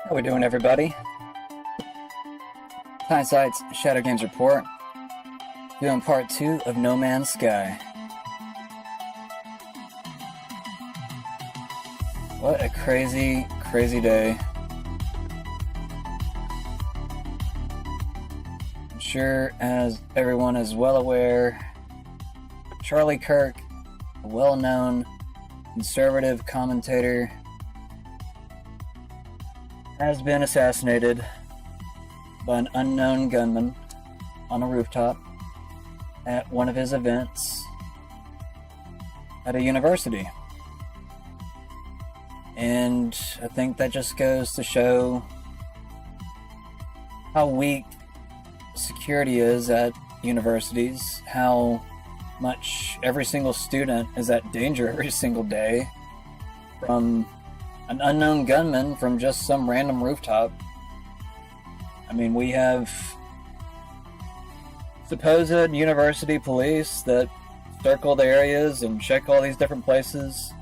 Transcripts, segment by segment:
How we doing, everybody? Hindsight's Shadow Games Report, doing part 2 of No Man's Sky. What a crazy, crazy day. I'm sure, as everyone is well aware, Charlie Kirk, a well-known conservative commentator, has been assassinated by an unknown gunman on a rooftop at one of his events at a university. And I think that just goes to show how weak security is at universities, how much every single student is at danger every single day from an unknown gunman from just some random rooftop. I mean, we have supposed university police that circle the areas and check all these different places.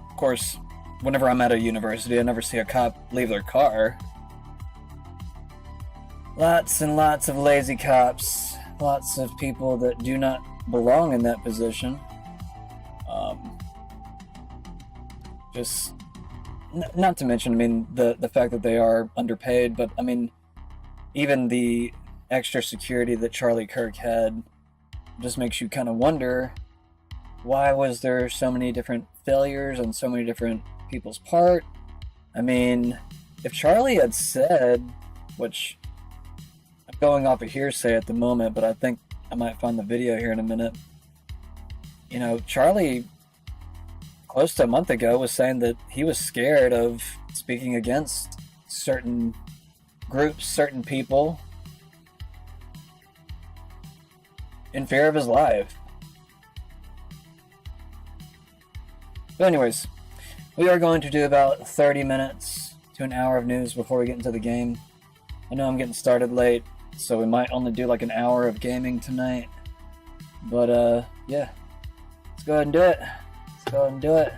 Of course, whenever I'm at a university, I never see a cop leave their car. Lots and lots of lazy cops. Lots of people that do not belong in that position. Just, not to mention, I mean, the fact that they are underpaid, but I mean, even the extra security that Charlie Kirk had just makes you kind of wonder, why was there so many different failures on so many different people's part? I mean, if Charlie had said, which I'm going off of hearsay at the moment, but I think I might find the video here in a minute. You know, Charlie, close to a month ago, was saying that he was scared of speaking against certain groups, certain people, in fear of his life. But anyways, we are going to do about 30 minutes to an hour of news before we get into the game. I know I'm getting started late, so we might only do like an hour of gaming tonight. But yeah, let's go ahead and do it. Let's go ahead and do it.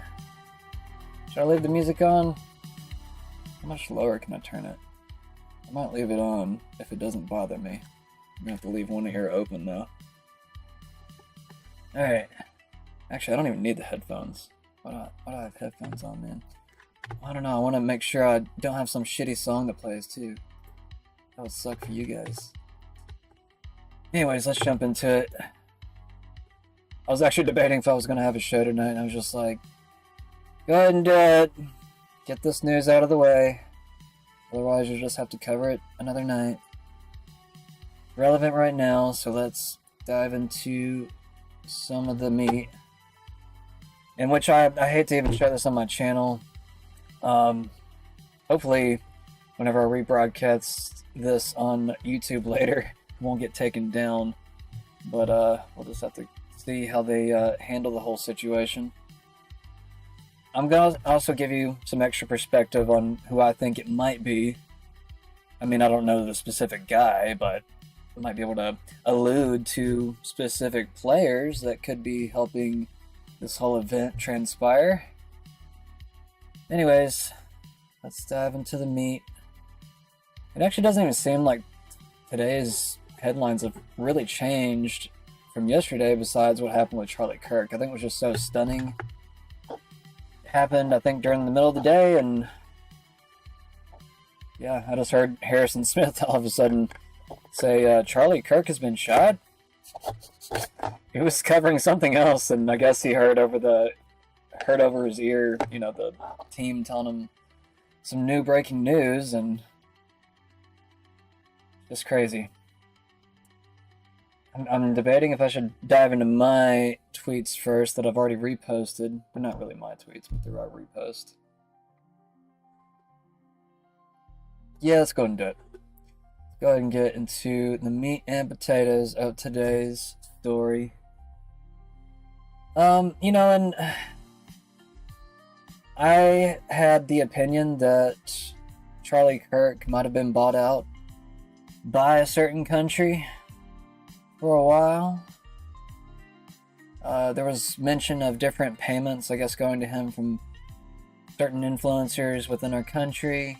Should I leave the music on? How much lower can I turn it? I might leave it on if it doesn't bother me. I'm gonna have to leave one ear open though. Alright. Actually, I don't even need the headphones. Why do I have headphones on, man? I don't know, I want to make sure I don't have some shitty song that plays too. That would suck for you guys. Anyways, let's jump into it. I was actually debating if I was going to have a show tonight, and I was just like, go ahead and do it. Get this news out of the way. Otherwise, you'll just have to cover it another night. Relevant right now, so let's dive into some of the meat. In which I hate to even show this on my channel. Hopefully, whenever I rebroadcast this on YouTube later, it won't get taken down. But we'll just have to see how they handle the whole situation. I'm going to also give you some extra perspective on who I think it might be. I mean, I don't know the specific guy, but I might be able to allude to specific players that could be helping this whole event transpire. Anyways, let's dive into the meat. It actually doesn't even seem like today's headlines have really changed from yesterday, besides what happened with Charlie Kirk. I think it was just so stunning. It happened, I think, during the middle of the day, and yeah, I just heard Harrison Smith all of a sudden say, Charlie Kirk has been shot? He was covering something else, and I guess he heard over his ear, you know, the team telling him some new breaking news, and just crazy. I'm debating if I should dive into my tweets first that I've already reposted. They're not really my tweets, but they're our repost. Yeah, let's go ahead and do it. Let's go ahead and get into the meat and potatoes of today's story. You know, and I had the opinion that Charlie Kirk might have been bought out by a certain country for a while. There was mention of different payments, I guess, going to him from certain influencers within our country.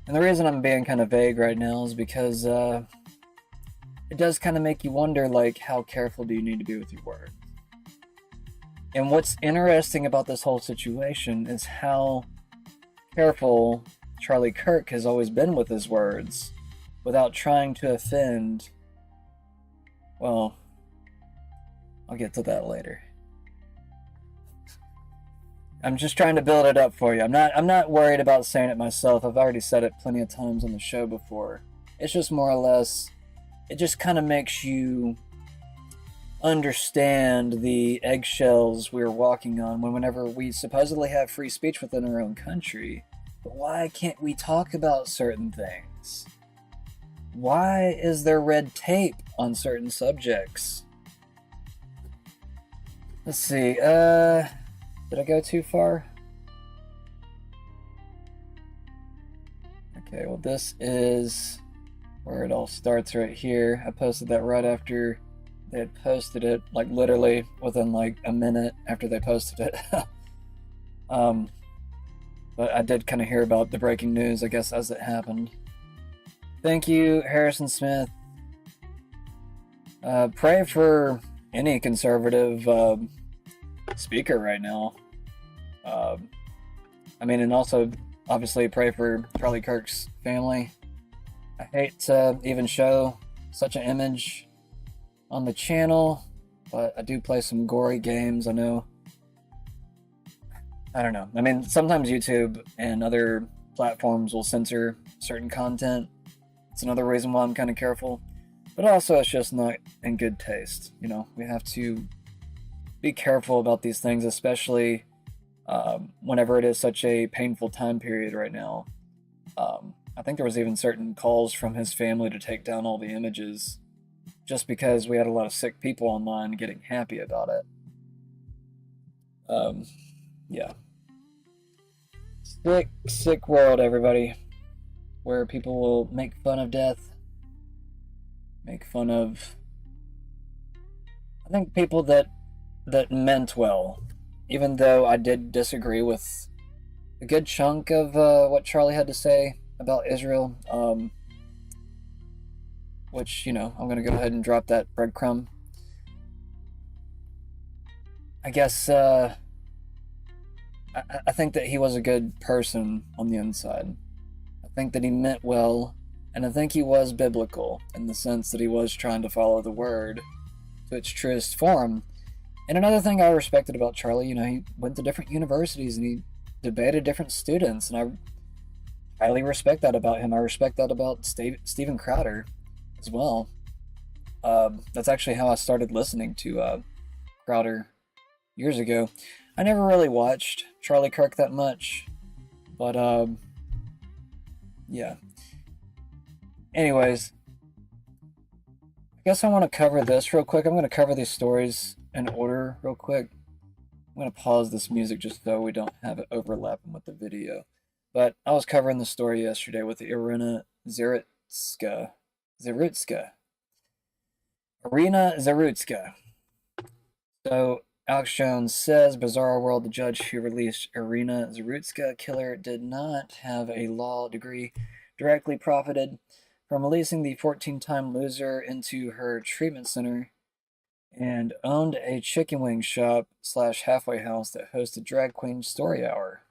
And the reason I'm being kind of vague right now is because it does kind of make you wonder, like, how careful do you need to be with your words? And what's interesting about this whole situation is how careful Charlie Kirk has always been with his words without trying to offend. Well, I'll get to that later. I'm just trying to build it up for you. I'm not worried about saying it myself. I've already said it plenty of times on the show before. It's just more or less, it just kind of makes you understand the eggshells we're walking on whenever we supposedly have free speech within our own country. But why can't we talk about certain things? Why is there red tape on certain subjects? Let's see, did I go too far? Okay, well, this is where it all starts right here. I posted that right after they had posted it, like literally within like a minute after they posted it. But I did kind of hear about the breaking news, I guess, as it happened. Thank you, Harrison Smith. Pray for any conservative speaker right now. I mean, and also obviously pray for Charlie Kirk's family. I hate to even show such an image on the channel, but I do play some gory games. I know. I don't know. I mean, sometimes YouTube and other platforms will censor certain content. It's another reason why I'm kind of careful. But also, it's just not in good taste. You know, we have to be careful about these things, especially whenever it is such a painful time period right now. I think there was even certain calls from his family to take down all the images just because we had a lot of sick people online getting happy about it. Yeah. Sick world, everybody. Where people will make fun of death. Make fun of, I think, people that meant well. Even though I did disagree with a good chunk of what Charlie had to say about Israel. Which, you know, I'm going to go ahead and drop that breadcrumb. I guess I think that he was a good person on the inside. I think that he meant well, and I think he was biblical in the sense that he was trying to follow the word to its truest form. And another thing I respected about Charlie, you know, he went to different universities and he debated different students, and I highly respect that about him. I respect that about Steven Crowder as well. That's actually how I started listening to Crowder years ago. I never really watched Charlie Kirk that much, but yeah. Anyways, I guess I want to cover this real quick. I'm going to cover these stories in order real quick. I'm going to pause this music just so we don't have it overlapping with the video. But I was covering the story yesterday with Irina Zarutska. Irina Zarutska. So, Alex Jones says, Bizarre World, the judge who released Irina Zarutska killer did not have a law degree, directly profited from releasing the 14-time loser into her treatment center, and owned a chicken wing shop / halfway house that hosted Drag Queen Story Hour.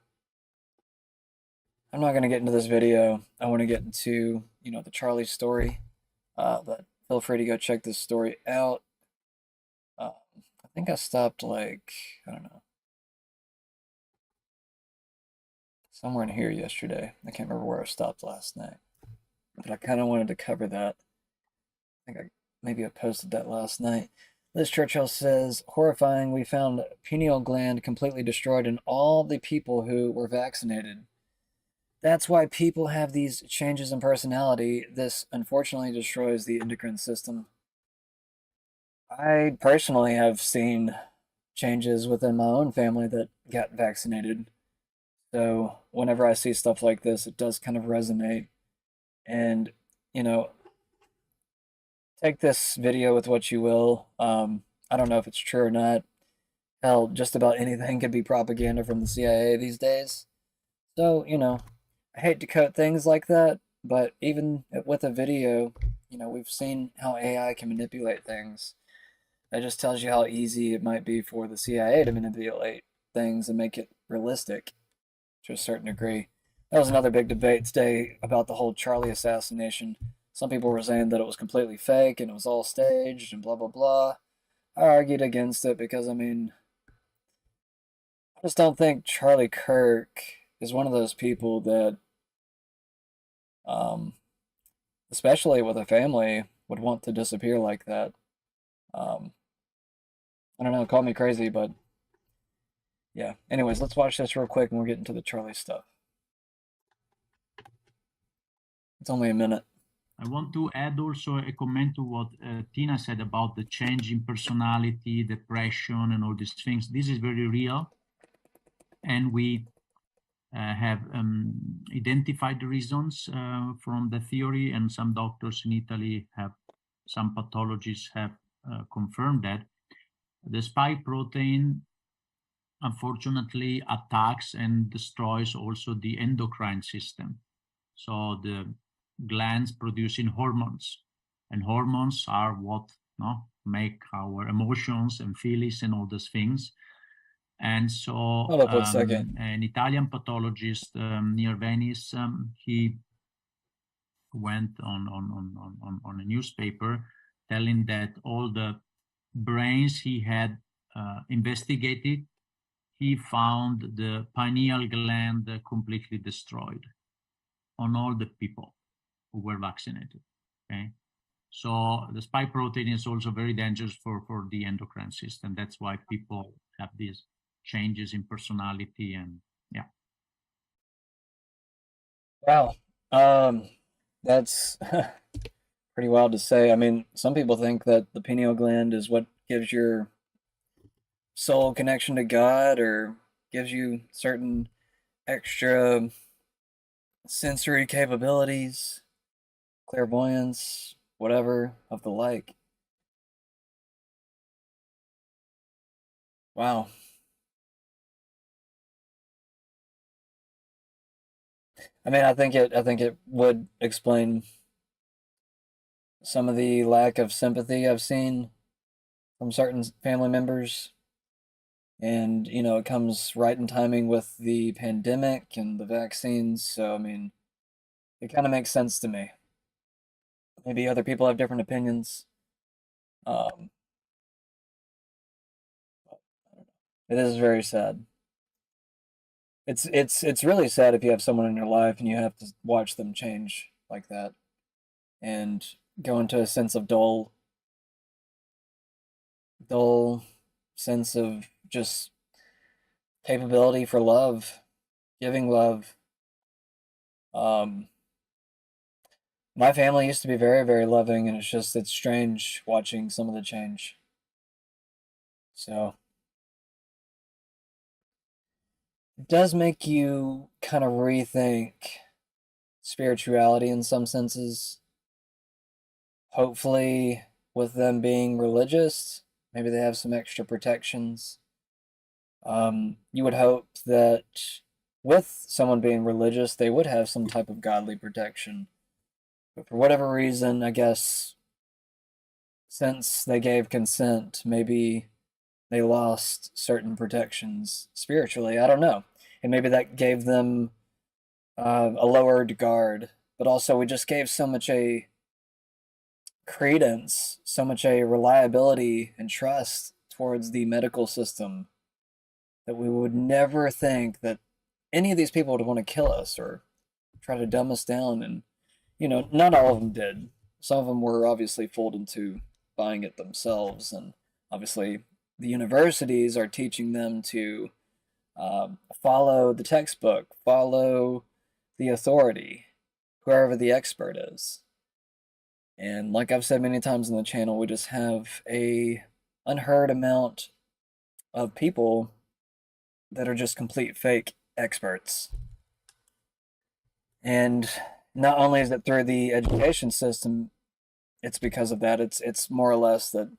I'm not going to get into this video. I want to get into, you know, the Charlie story. But feel free to go check this story out. I think I stopped, like, I don't know, somewhere in here yesterday. I can't remember where I stopped last night. But I kind of wanted to cover that. I think maybe I posted that last night. Liz Churchill says, horrifying, we found pineal gland completely destroyed in all the people who were vaccinated. That's why people have these changes in personality. This unfortunately destroys the endocrine system. I personally have seen changes within my own family that got vaccinated. So whenever I see stuff like this, it does kind of resonate. And, you know, take this video with what you will. I don't know if it's true or not. Hell, just about anything could be propaganda from the CIA these days. So, I hate to quote things like that, but even with a video, we've seen how AI can manipulate things. That just tells you how easy it might be for the CIA to manipulate things and make it realistic to a certain degree. That was another big debate today about the whole Charlie assassination. Some people were saying that it was completely fake and it was all staged and blah, blah, blah. I argued against it because, I just don't think Charlie Kirk is one of those people that, um, especially with a family, would want to disappear like that. Um, I don't know, call me crazy, but yeah. Anyways, let's watch this real quick and we'll get into the Charlie stuff. It's only a minute. I want to add also a comment to what Tina said about the change in personality, depression, and all these things. This is very real. And we have identified the reasons from the theory, and some doctors in Italy have, some pathologists have confirmed that. The spike protein unfortunately attacks and destroys also the endocrine system. So the glands producing hormones, and hormones are what make our emotions and feelings and all those things. And so Hold up 1 second. an Italian pathologist near Venice, he went on a newspaper telling that all the brains he had investigated, he found the pineal gland completely destroyed on all the people who were vaccinated. Okay, so the spike protein is also very dangerous for the endocrine system. That's why people have these changes in personality, and yeah. Wow. That's pretty wild to say. I mean, some people think that the pineal gland is what gives your soul connection to God or gives you certain extra sensory capabilities, clairvoyance, whatever of the like. Wow. I mean, I think it would explain some of the lack of sympathy I've seen from certain family members. And, it comes right in timing with the pandemic and the vaccines. So, I mean, it kind of makes sense to me. Maybe other people have different opinions. Um, it is very sad. It's really sad if you have someone in your life and you have to watch them change like that and go into a sense of dull sense of just capability for love, giving love. Um, my family used to be very, very loving, and it's strange watching some of the change. So it does make you kind of rethink spirituality in some senses. Hopefully, with them being religious, maybe they have some extra protections. You would hope that with someone being religious, they would have some type of godly protection. But for whatever reason, I guess since they gave consent, maybe they lost certain protections spiritually. I don't know. And maybe that gave them a lowered guard. But also, we just gave so much a credence, so much a reliability and trust towards the medical system that we would never think that any of these people would want to kill us or try to dumb us down. And, not all of them did. Some of them were obviously fooled into buying it themselves. And obviously, the universities are teaching them to follow the textbook, follow the authority, whoever the expert is. And like I've said many times on the channel, we just have a unheard amount of people that are just complete fake experts. And not only is it through the education system, it's because of that. It's more or less that,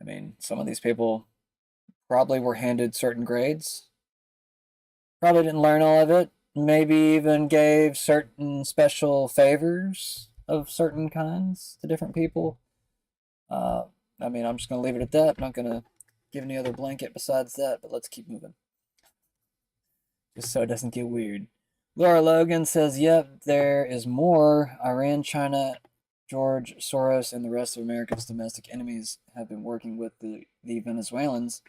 I mean, some of these people probably were handed certain grades. Probably didn't learn all of it. Maybe even gave certain special favors of certain kinds to different people. Uh, I mean, I'm just going to leave it at that. I'm not going to give any other blanket besides that, but let's keep moving. Just so it doesn't get weird. Laura Logan says, yep, there is more. Iran, China, George Soros, and the rest of America's domestic enemies have been working with the Venezuelans.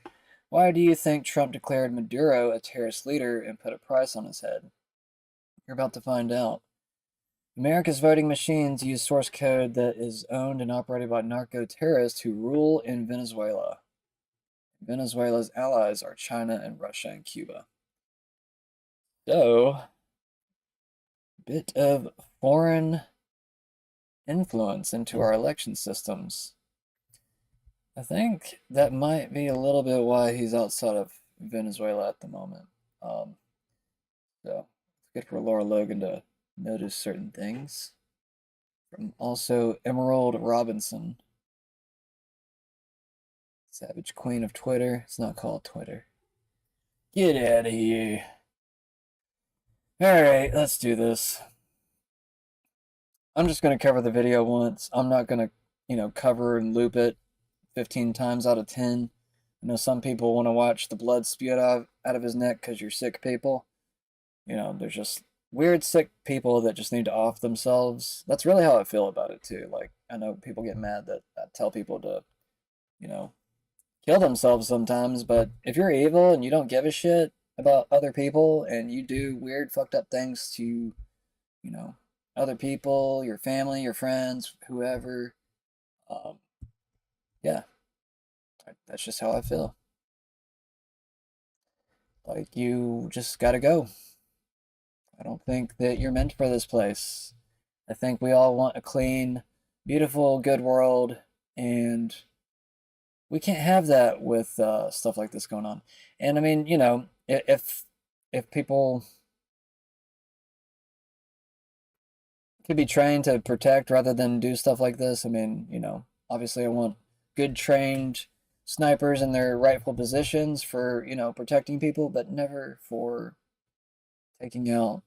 Why do you think Trump declared Maduro a terrorist leader and put a price on his head? You're about to find out. America's voting machines use source code that is owned and operated by narco terrorists who rule in Venezuela. Venezuela's allies are China and Russia and Cuba. So, bit of foreign influence into our election systems. I think that might be a little bit why he's outside of Venezuela at the moment. So it's good for Laura Logan to notice certain things. From also Emerald Robinson, Savage Queen of Twitter. It's not called Twitter. Get out of here. Alright, let's do this. I'm just going to cover the video once. I'm not going to, cover and loop it 15 times out of 10. I know some people want to watch the blood spewed out of his neck because you're sick people. There's just weird sick people that just need to off themselves. That's really how I feel about it too. Like, I know people get mad that I tell people to, kill themselves sometimes, but if you're evil and you don't give a shit about other people and you do weird fucked up things to, other people, your family, your friends, whoever, yeah, that's just how I feel. Like, you just gotta go. I don't think that you're meant for this place. I think we all want a clean, beautiful, good world, and we can't have that with stuff like this going on. And I mean, if people could be trained to protect rather than do stuff like this, I mean, obviously I want good trained snipers in their rightful positions for, protecting people, but never for taking out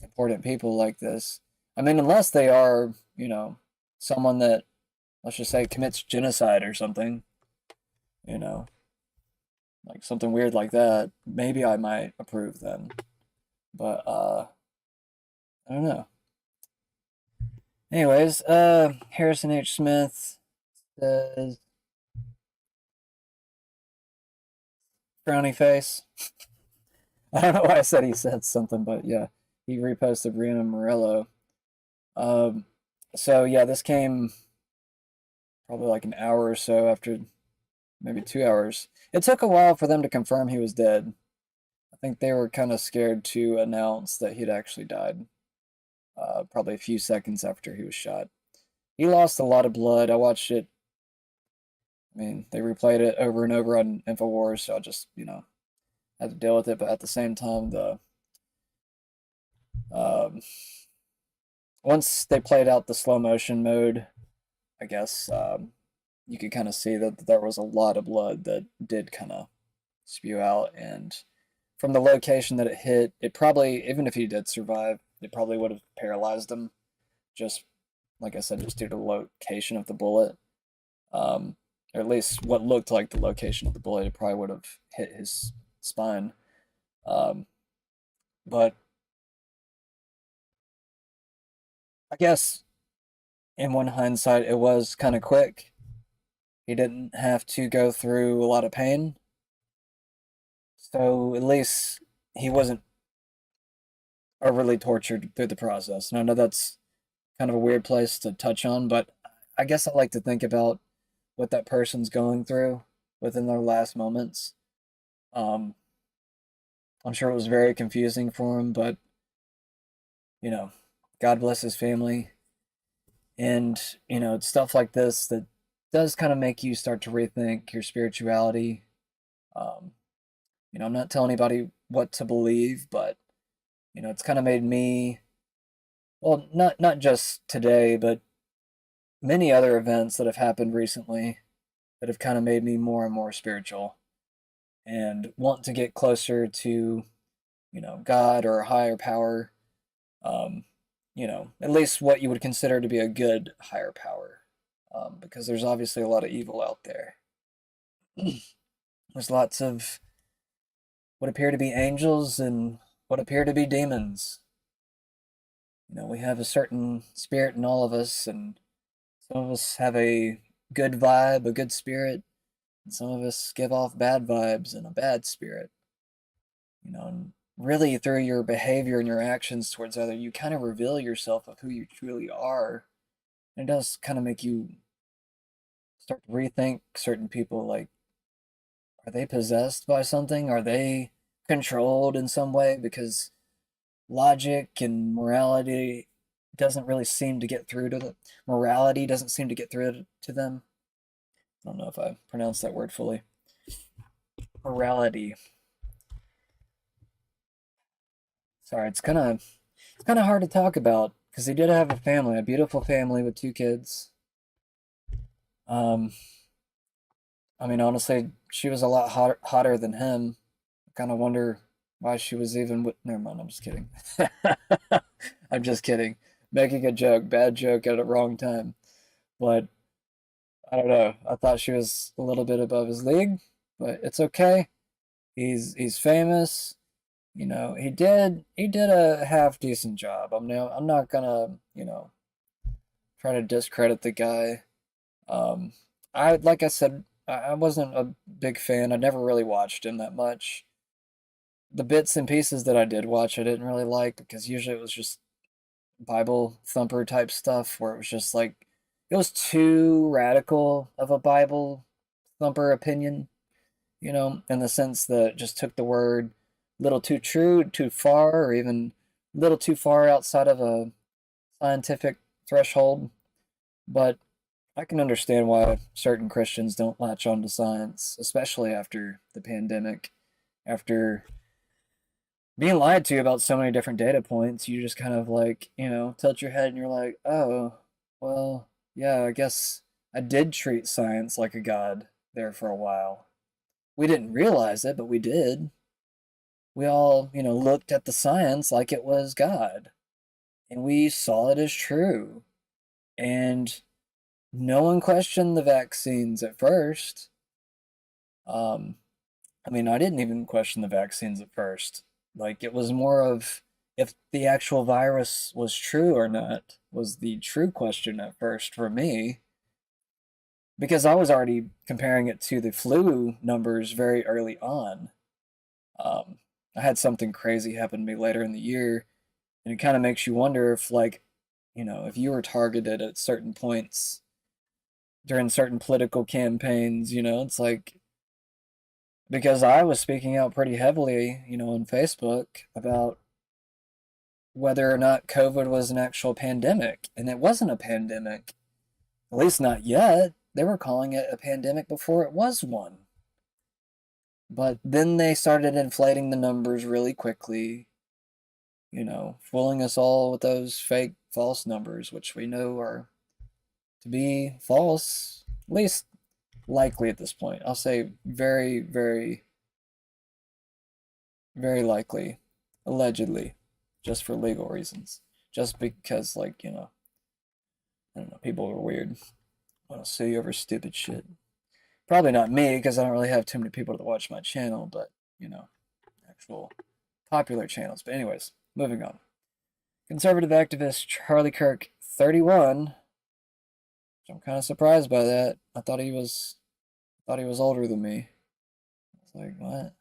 important people like this. I mean, unless they are, someone that, let's just say, commits genocide or something, like something weird like that, maybe I might approve then. But, I don't know. Anyways, Harrison H. Smith says, frowny face. I don't know why I said he said something, but yeah, he reposted Brianna Morello. So yeah, this came probably like an hour or so after, maybe 2 hours. It took a while for them to confirm he was dead. I think they were kind of scared to announce that he'd actually died. Probably a few seconds after he was shot. He lost a lot of blood. I watched it. I mean, they replayed it over and over on InfoWars, so I just, had to deal with it. But at the same time, once they played out the slow motion mode, I guess you could kind of see that there was a lot of blood that did kind of spew out. And from the location that it hit, it probably, even if he did survive, it probably would have paralyzed him. Just, like I said, just due to the location of the bullet. Or at least what looked like the location of the bullet. It probably would have hit his spine. But I guess in one hindsight, it was kind of quick. He didn't have to go through a lot of pain. So at least he wasn't overly tortured through the process. And I know that's kind of a weird place to touch on, but I guess I like to think about what that person's going through within their last moments. I'm sure it was very confusing for him, but God bless his family. And it's stuff like this that does kind of make you start to rethink your spirituality. I'm not telling anybody what to believe, but it's kind of made me, well, not just today, but many other events that have happened recently that have kind of made me more and more spiritual. and want to get closer to, God or a higher power, um, at least what you would consider to be a good higher power, because there's obviously a lot of evil out there. There's lots of what appear to be angels and what appear to be demons. We have a certain spirit in all of us, and some of us have a good vibe, a good spirit, and some of us give off bad vibes and a bad spirit. And really through your behavior and your actions towards others, you kind of reveal yourself of who you truly are. And it does kind of make you start to rethink certain people, like, are they possessed by something? Are they controlled in some way? Because logic and morality doesn't really seem to get through to them. Morality doesn't seem to get through to them. I don't know if I pronounced that word fully. Morality. Sorry, it's kind of hard to talk about because he did have a family, a beautiful family with 2 kids. Um, I mean, honestly, she was a lot hotter than him. I kind of wonder why she was even with. Never mind, I'm just kidding. I'm just kidding. Making a joke, bad joke at a wrong time. But I don't know. I thought she was a little bit above his league, but it's okay. He's famous. He did a half decent job. I'm not gonna, try to discredit the guy. Um, like I said, I wasn't a big fan. I never really watched him that much. The bits and pieces that I did watch, I didn't really like because usually it was just Bible thumper type stuff where it was just like it was too radical of a Bible thumper opinion, in the sense that it just took the word a little too true, too far, or even a little too far outside of a scientific threshold. But I can understand why certain Christians don't latch on to science, especially after the pandemic. After being lied to about so many different data points, you just kind of like, tilt your head and you're like, oh, well, yeah, I guess I did treat science like a god there for a while. We didn't realize it, but we did. We all, looked at the science like it was God, and we saw it as true. And no one questioned the vaccines at first. Um, I mean, I didn't even question the vaccines at first. Like, it was more of if the actual virus was true or not, was the true question at first for me, because I was already comparing it to the flu numbers very early on. Um, I had something crazy happen to me later in the year, and it kind of makes you wonder if, like, if you were targeted at certain points during certain political campaigns, it's like because I was speaking out pretty heavily, on Facebook about whether or not COVID was an actual pandemic, and it wasn't a pandemic, at least not yet. They were calling it a pandemic before it was one. But then they started inflating the numbers really quickly, fooling us all with those fake, false numbers, which we know are to be false, at least likely at this point. I'll say very, very, very likely, allegedly, just for legal reasons. Just because, like, I don't know, people are weird. Want to sue you over stupid shit. Probably not me, because I don't really have too many people to watch my channel, but, actual popular channels. But anyways, moving on. Conservative activist Charlie Kirk, 31. Which I'm kind of surprised by that. I thought he was older than me. I was like, what?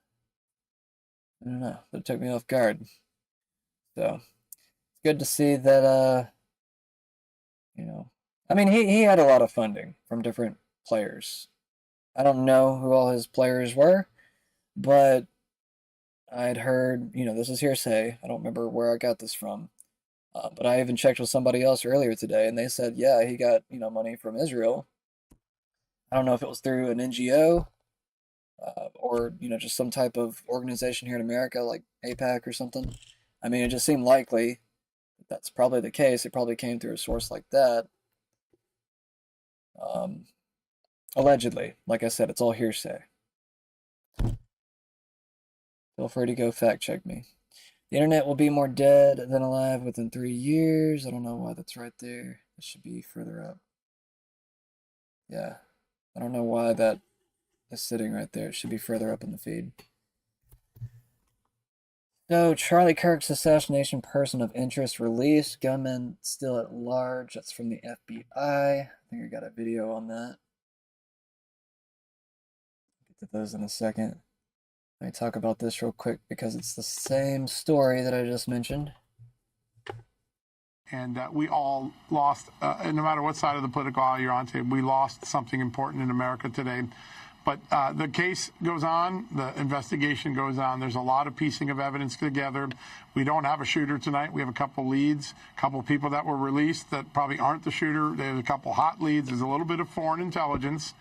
I don't know. That took me off guard. So it's good to see that I mean he had a lot of funding from different players. I don't know who all his players were, but I'd heard, this is hearsay. I don't remember where I got this from. But I even checked with somebody else earlier today, and they said, yeah, he got, money from Israel. I don't know if it was through an NGO or, just some type of organization here in America, like APAC or something. I mean, it just seemed likely that that's probably the case. It probably came through a source like that. Um, Allegedly. Like I said, it's all hearsay. Feel free to go fact check me. The internet will be more dead than alive within 3 years. I don't know why that's right there. It should be further up. Yeah. I don't know why that is sitting right there. It should be further up in the feed. So, Charlie Kirk's assassination person of interest released. Gunman still at large. That's from the FBI. I think I got a video on that. Get to those in a second. Let me talk about this real quick because it's the same story that I just mentioned. And we all lost, no matter what side of the political aisle you're on, we lost something important in America today. But the case goes on, the investigation goes on. There's a lot of piecing of evidence together. We don't have a shooter tonight. We have a couple leads, a couple of people that were released that probably aren't the shooter. There's a couple hot leads. There's a little bit of foreign intelligence.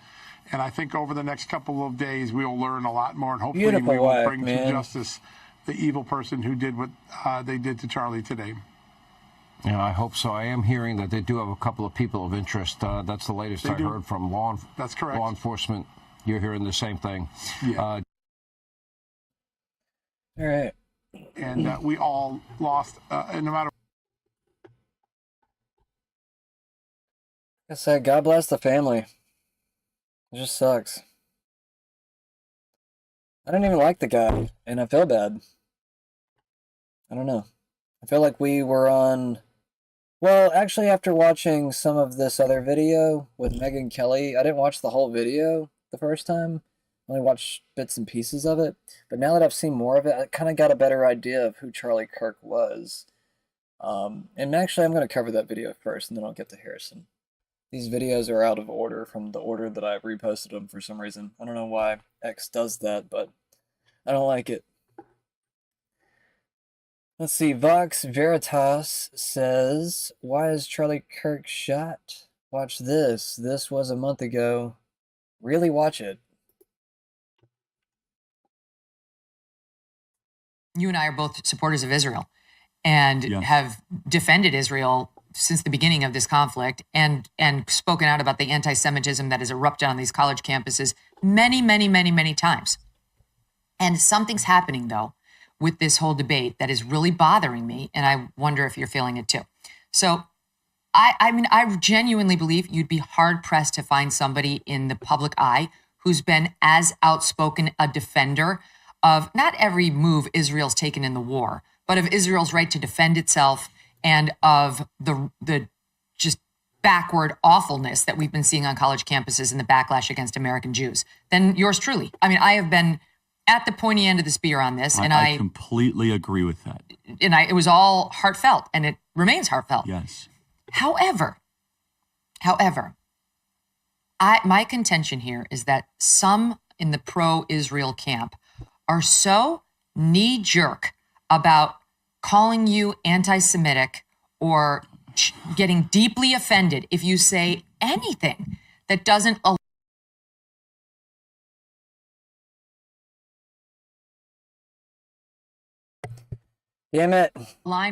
And I think over the next couple of days, we'll learn a lot more. And hopefully we will bring to justice the evil person who did what they did to Charlie today. Yeah, I hope so. I am hearing that they do have a couple of people of interest. That's the latest I heard from That's correct. Law enforcement. You're hearing the same thing. Yeah. All right. And we all lost, no matter. Like I said, God bless the family. It just sucks. I don't even like the guy, and I feel bad. I don't know. I feel like we were on... Well, actually, after watching some of this other video with Megyn Kelly, I didn't watch the whole video the first time. I only watched bits and pieces of it. But now that I've seen more of it, I kind of got a better idea of who Charlie Kirk was. And actually, I'm going to cover that video first, and then I'll get to Harrison. These videos are out of order from the order that I've reposted them for some reason. I don't know why X does that, but I don't like it. Let's see, Vox Veritas says, why is Charlie Kirk shot? Watch this. This was a month ago. Really watch it. You and I are both supporters of Israel and have defended Israel since the beginning of this conflict and spoken out about the anti-Semitism that has erupted on these college campuses many, many, many, many times. And something's happening, though, with this whole debate that is really bothering me, and I wonder if you're feeling it too. So, I mean, I genuinely believe you'd be hard-pressed to find somebody in the public eye who's been as outspoken a defender of not every move Israel's taken in the war, but of Israel's right to defend itself and of the just backward awfulness that we've been seeing on college campuses and the backlash against American Jews than yours truly. I mean, I have been at the pointy end of the spear on this, and I completely agree with that. And it was all heartfelt, and it remains heartfelt. Yes. However, my contention here is that some in the pro-Israel camp are so knee-jerk about calling you anti-Semitic or getting deeply offended if you say anything that doesn't allow. Damn it. Line.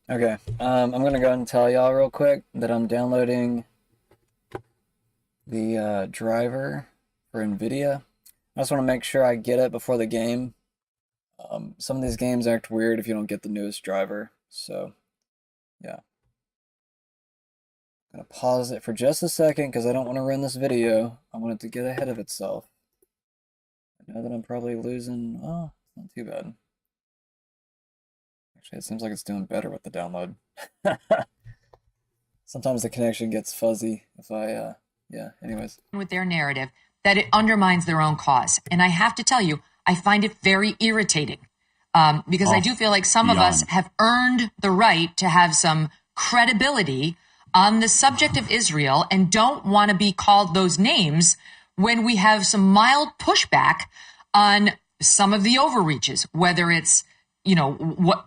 Okay, I'm going to go and tell y'all real quick that I'm downloading the driver for NVIDIA. I just want to make sure I get it before the game. Some of these games act weird if you don't get the newest driver, so yeah. I'm going to pause it for just a second because I don't want to run this video. I want it to get ahead of itself. I know that I'm probably losing... Oh, not too bad. Actually, it seems like it's doing better with the download. Sometimes the connection gets fuzzy if I, yeah, anyways. With their narrative, that it undermines their own cause. And I have to tell you, I find it very irritating because I do feel like some of us have earned the right to have some credibility on the subject of Israel and don't want to be called those names when we have some mild pushback on some of the overreaches, whether it's, you know,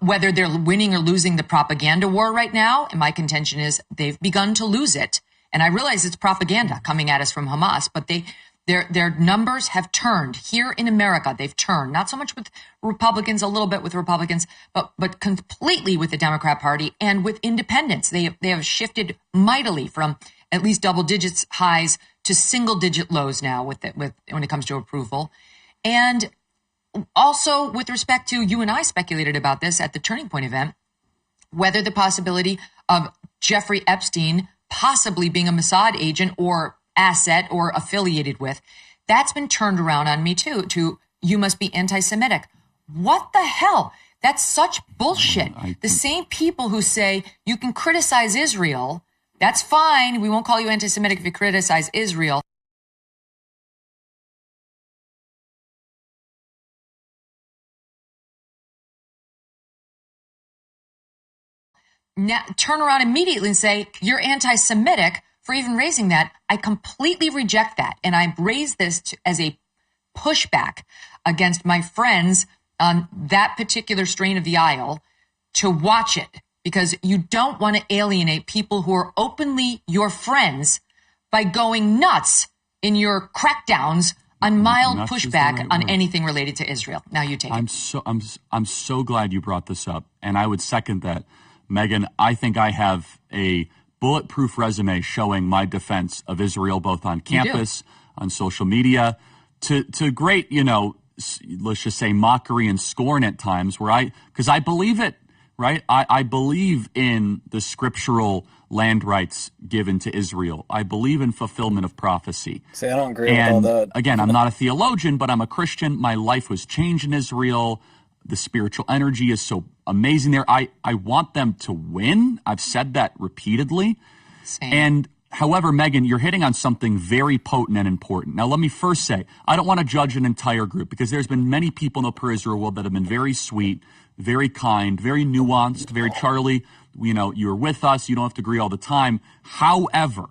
whether they're winning or losing the propaganda war right now. And my contention is they've begun to lose it. And I realize it's propaganda coming at us from Hamas, but their numbers have turned here in America. They've turned, not so much with Republicans, a little bit with Republicans, but completely with the Democrat Party and with independents. They have shifted mightily from at least double digits highs to single digit lows now when it comes to approval. And Also, with respect to, you and I speculated about this at the Turning Point event, whether the possibility of Jeffrey Epstein possibly being a Mossad agent or asset or affiliated with, that's been turned around on me too, to you must be anti-Semitic. What the hell? That's such bullshit. The same people who say you can criticize Israel, that's fine, we won't call you anti-Semitic if you criticize Israel. Now, turn around immediately and say you're anti-Semitic for even raising that. I completely reject that. And I raise this as a pushback against my friends on that particular strain of the aisle to watch it, because you don't want to alienate people who are openly your friends by going nuts in your crackdowns on mild Nuts is the pushback right on word. anything related to Israel. Now you take it. I'm so glad you brought this up, and I would second that, Megan. I think I have a bulletproof resume showing my defense of Israel, both on campus, on social media, to great, let's just say mockery and scorn at times, because I believe it, right? I believe in the scriptural land rights given to Israel. I believe in fulfillment of prophecy. See, I don't agree with all that. Again, I'm not a theologian, but I'm a Christian. My life was changed in Israel. The spiritual energy is so amazing there. I want them to win. I've said that repeatedly. Same. And however, Megan, you're hitting on something very potent and important. Now, let me first say, I don't want to judge an entire group, because there's been many people in the pro-Israel world that have been very sweet, very kind, very nuanced, very Charlie, you're with us. You don't have to agree all the time. However,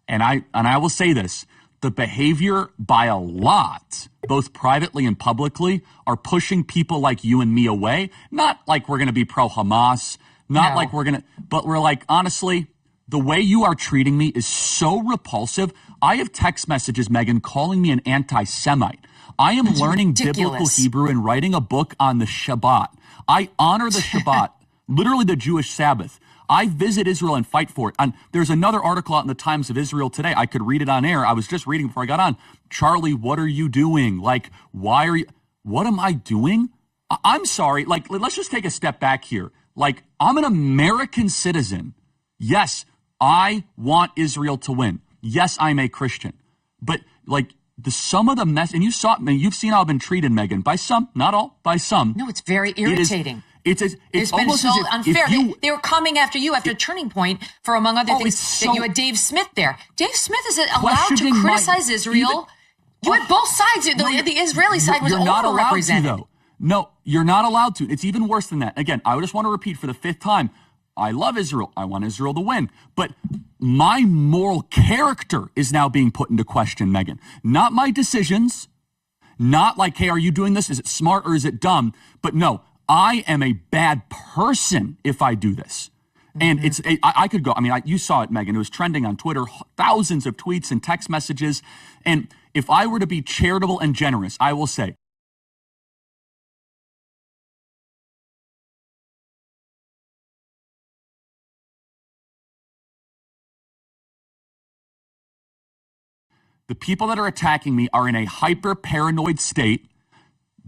and I will say this, the behavior by a lot, both privately and publicly, are pushing people like you and me away. Not like we're going to be pro-Hamas, not like we're going to, but we're like, honestly, the way you are treating me is so repulsive. I have text messages, Megan, calling me an anti-Semite. I am learning biblical ridiculous. Hebrew and writing a book on the Shabbat. I honor the Shabbat, literally the Jewish Sabbath. I visit Israel and fight for it. And there's another article out in the Times of Israel today. I could read it on air. I was just reading before I got on. Charlie, what are you doing? Like, what am I doing? I'm sorry. Like, let's just take a step back here. Like, I'm an American citizen. Yes, I want Israel to win. Yes, I'm a Christian. But like, some of the mess, and you've seen how I've been treated, Megan, by some, not all, by some. No, it's very irritating. It's been almost so as if unfair. you, They were coming after you after Turning Point for, among other things, that you had Dave Smith there. Dave Smith is allowed to questioning criticize Israel. You had both sides. The Israeli side was you're not allowed to, overrepresented. though. No, you're not allowed to. It's even worse than that. Again, I just want to repeat for the 5th time. I love Israel. I want Israel to win. But my moral character is now being put into question, Megan. Not my decisions. Not like, hey, are you doing this? Is it smart or is it dumb? But no, I am a bad person if I do this. And I could go, you saw it, Megan. It was trending on Twitter, thousands of tweets and text messages. And if I were to be charitable and generous, I will say, the people that are attacking me are in a hyper-paranoid state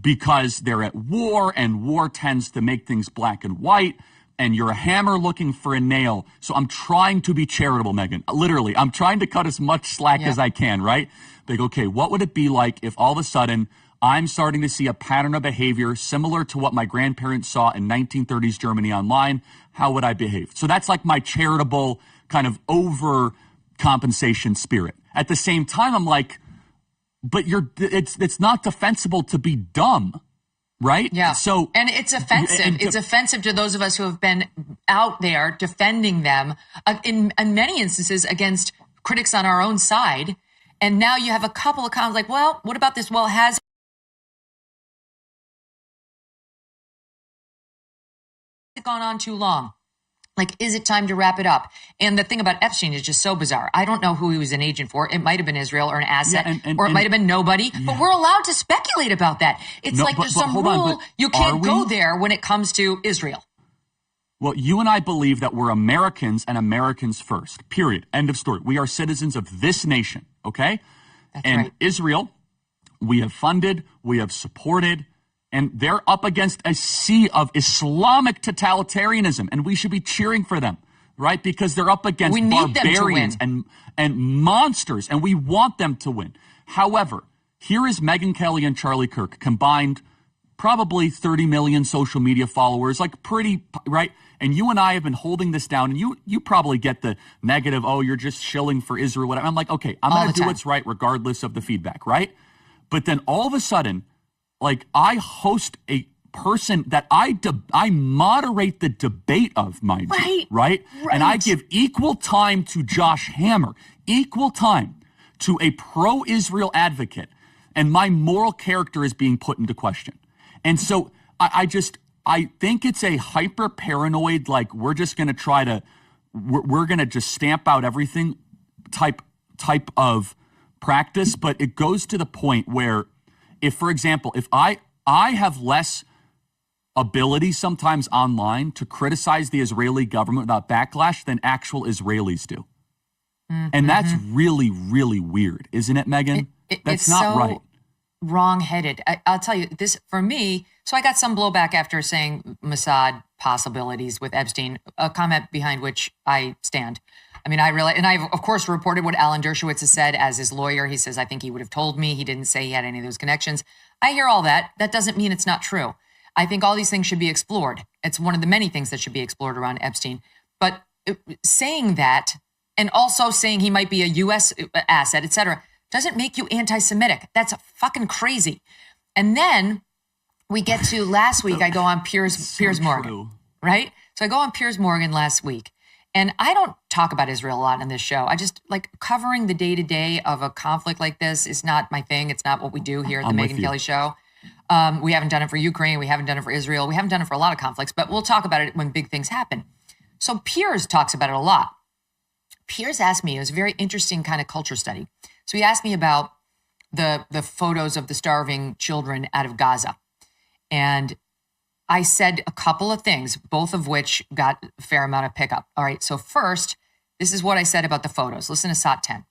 because they're at war, and war tends to make things black and white, and you're a hammer looking for a nail. So I'm trying to be charitable, Megan. Literally, I'm trying to cut as much slack as I can, right? They go, okay, what would it be like if all of a sudden I'm starting to see a pattern of behavior similar to what my grandparents saw in 1930s Germany online? How would I behave? So that's like my charitable kind of overcompensation spirit. At the same time, I'm like, but it's not defensible to be dumb, right? Yeah. So, and it's offensive. It's offensive to those of us who have been out there defending them in many instances against critics on our own side. And now you have a couple of comments like, well, what about this? Well, has it gone on too long? Like, is it time to wrap it up? And the thing about Epstein is just so bizarre. I don't know who he was an agent for. It might have been Israel or an asset, or it might have been nobody. Yeah. But we're allowed to speculate about that. It's there's some rule you can't go there when it comes to Israel. Well, you and I believe that we're Americans and Americans first, period. End of story. We are citizens of this nation, okay? That's and right. Israel, we have funded, we have supported, and they're up against a sea of Islamic totalitarianism, and we should be cheering for them, right? Because they're up against We need them to barbarians win. and monsters, and we want them to win. However, here is Megyn Kelly and Charlie Kirk combined, probably 30 million social media followers, like pretty, right? And you and I have been holding this down, and you probably get the negative, oh, you're just shilling for Israel, whatever. I'm like, okay, I'm going to do what's right regardless of the feedback, right? But then all of a sudden, like, I host a person that I moderate the debate of, mind you, right? And I give equal time to Josh Hammer, equal time to a pro-Israel advocate, and my moral character is being put into question. And so I think it's a hyper paranoid, like, we're just going to try to, we're going to just stamp out everything type of practice. But it goes to the point where, if, for example, if I have less ability sometimes online to criticize the Israeli government without backlash than actual Israelis do. And that's really, really weird, isn't it, Megyn? That's not right. Wrong-headed. I'll tell you this, for me, so I got some blowback after saying Mossad possibilities with Epstein, a comment behind which I stand. I mean, I realize, and I've, of course, reported what Alan Dershowitz has said as his lawyer. He says, I think he would have told me. He didn't say he had any of those connections. I hear all that. That doesn't mean it's not true. I think all these things should be explored. It's one of the many things that should be explored around Epstein. But saying that, and also saying he might be a U.S. asset, et cetera, doesn't make you anti-Semitic. That's fucking crazy. And then we get to last week, I go on Piers Morgan, right? So I go on Piers Morgan last week, and I don't talk about Israel a lot on this show. I just like covering the day-to-day of a conflict like this is not my thing. It's not what we do here at the Megyn Kelly Show. We haven't done it for Ukraine. We haven't done it for Israel. We haven't done it for a lot of conflicts, but we'll talk about it when big things happen. So Piers talks about it a lot. Piers asked me, it was a very interesting kind of culture study. So he asked me about the photos of the starving children out of Gaza. And I said a couple of things, both of which got a fair amount of pickup. All right, so first, this is what I said about the photos. Listen to SOT 10.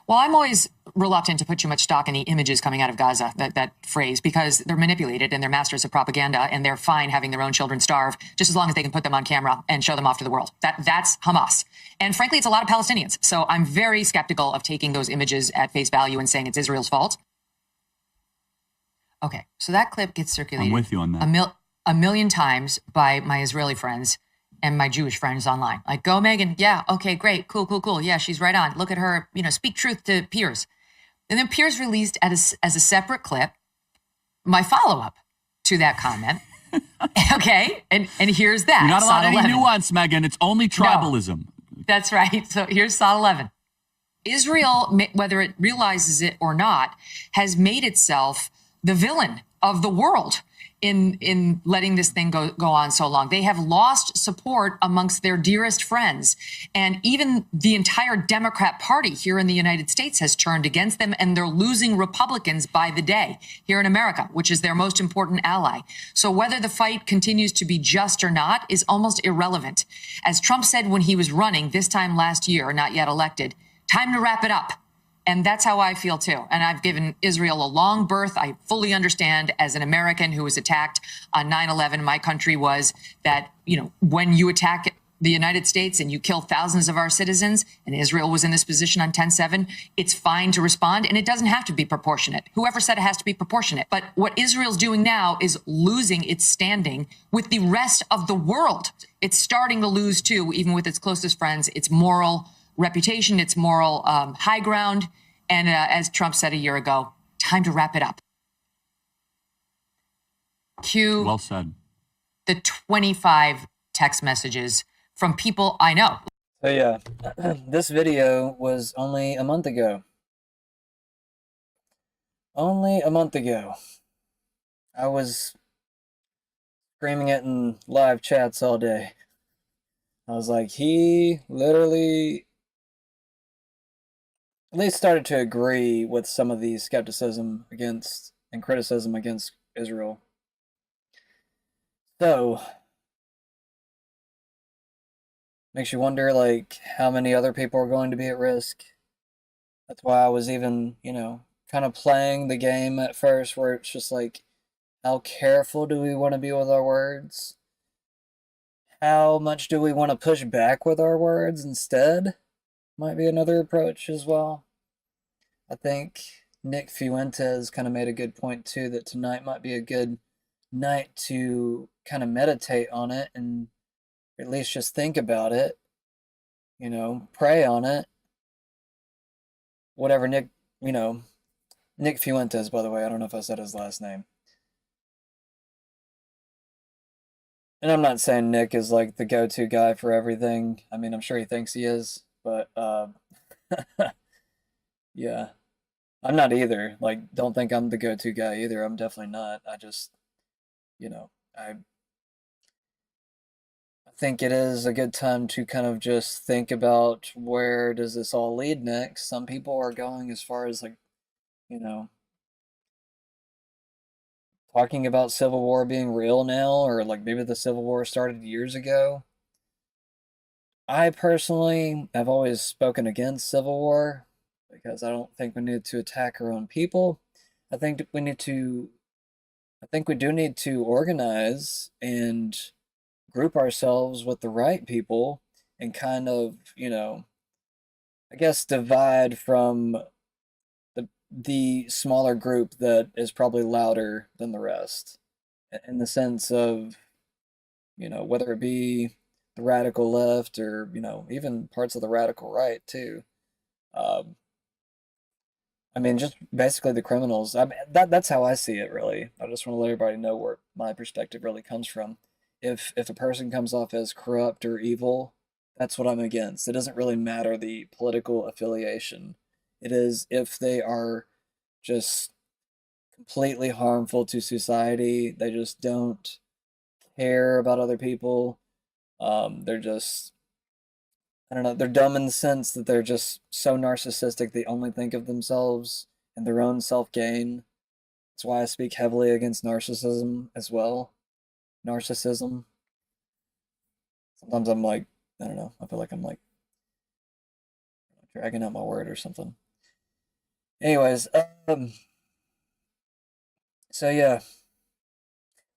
Well, I'm always reluctant to put too much stock in the images coming out of Gaza, that phrase, because they're manipulated and they're masters of propaganda, and they're fine having their own children starve just as long as they can put them on camera and show them off to the world. That's Hamas. And frankly, it's a lot of Palestinians. So I'm very skeptical of taking those images at face value and saying it's Israel's fault. Okay, so that clip gets circulated I'm with you on that. a million times by my Israeli friends and my Jewish friends online. Like, go Megyn. Yeah, okay, great. Cool. Yeah, she's right on. Look at her, speak truth to Piers. And then Piers released as a separate clip my follow-up to that comment. Okay, and here's that. You're not allowed SOT any 11. nuance, Megyn. It's only tribalism. No, that's right. So here's SOT 11. Israel, whether it realizes it or not, has made itself the villain of the world in letting this thing go on so long. They have lost support amongst their dearest friends. And even the entire Democrat Party here in the United States has turned against them, and they're losing Republicans by the day here in America, which is their most important ally. So whether the fight continues to be just or not is almost irrelevant. As Trump said when he was running this time last year, not yet elected, time to wrap it up. And that's how I feel, too. And I've given Israel a long berth. I fully understand, as an American who was attacked on 9/11, my country was that, when you attack the United States and you kill thousands of our citizens, and Israel was in this position on 10/7, it's fine to respond, and it doesn't have to be proportionate. Whoever said it has to be proportionate. But what Israel's doing now is losing its standing with the rest of the world. It's starting to lose, too, even with its closest friends, its moral reputation, its moral high ground. And as Trump said a year ago, time to wrap it up. Cue Well said. the 25 text messages from people I know. So yeah, this video was only a month ago. Only a month ago. I was screaming it in live chats all day. I was like, he literally at least started to agree with some of the skepticism against and criticism against Israel. So, makes you wonder, like, how many other people are going to be at risk. That's why I was even, kind of playing the game at first, where it's just like, How careful do we want to be with our words? How much do we want to push back with our words instead? Might be another approach as well. I think Nick Fuentes kind of made a good point too, that tonight might be a good night to kind of meditate on it and at least just think about it, pray on it. Whatever Nick Fuentes, by the way, I don't know if I said his last name. And I'm not saying Nick is like the go-to guy for everything. I mean, I'm sure he thinks he is, but yeah. I'm not either. Like, don't think I'm the go-to guy either. I'm definitely not. I just, I think it is a good time to kind of just think about where does this all lead next. Some people are going as far as like, talking about Civil War being real now, or like maybe the Civil War started years ago. I personally have always spoken against Civil War because I don't think we need to attack our own people. I think we do need to organize and group ourselves with the right people and kind of, I guess divide from the smaller group that is probably louder than the rest, in the sense of, whether it be the radical left or, even parts of the radical right too. I mean, just basically the criminals. I mean, that's how I see it, really. I just want to let everybody know where my perspective really comes from. If a person comes off as corrupt or evil, that's what I'm against. It doesn't really matter the political affiliation. It is if they are just completely harmful to society. They just don't care about other people. They're just, I don't know, they're dumb in the sense that they're just so narcissistic they only think of themselves and their own self-gain. That's why I speak heavily against narcissism as well. Narcissism. Sometimes I'm like, I don't know, I feel like I'm like dragging out my word or something. Anyways, so yeah,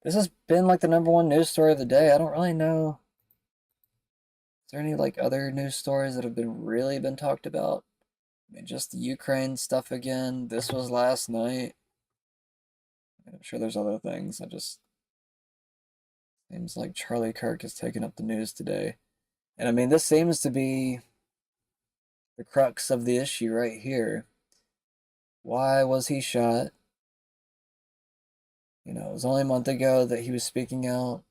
this has been like the #1 news story of the day. I don't really know. Is there any like other news stories that have really been talked about? I mean, just the Ukraine stuff again. This was last night. I'm sure there's other things. Seems like Charlie Kirk has taken up the news today. And I mean, this seems to be the crux of the issue right here. Why was he shot? It was only a month ago that he was speaking out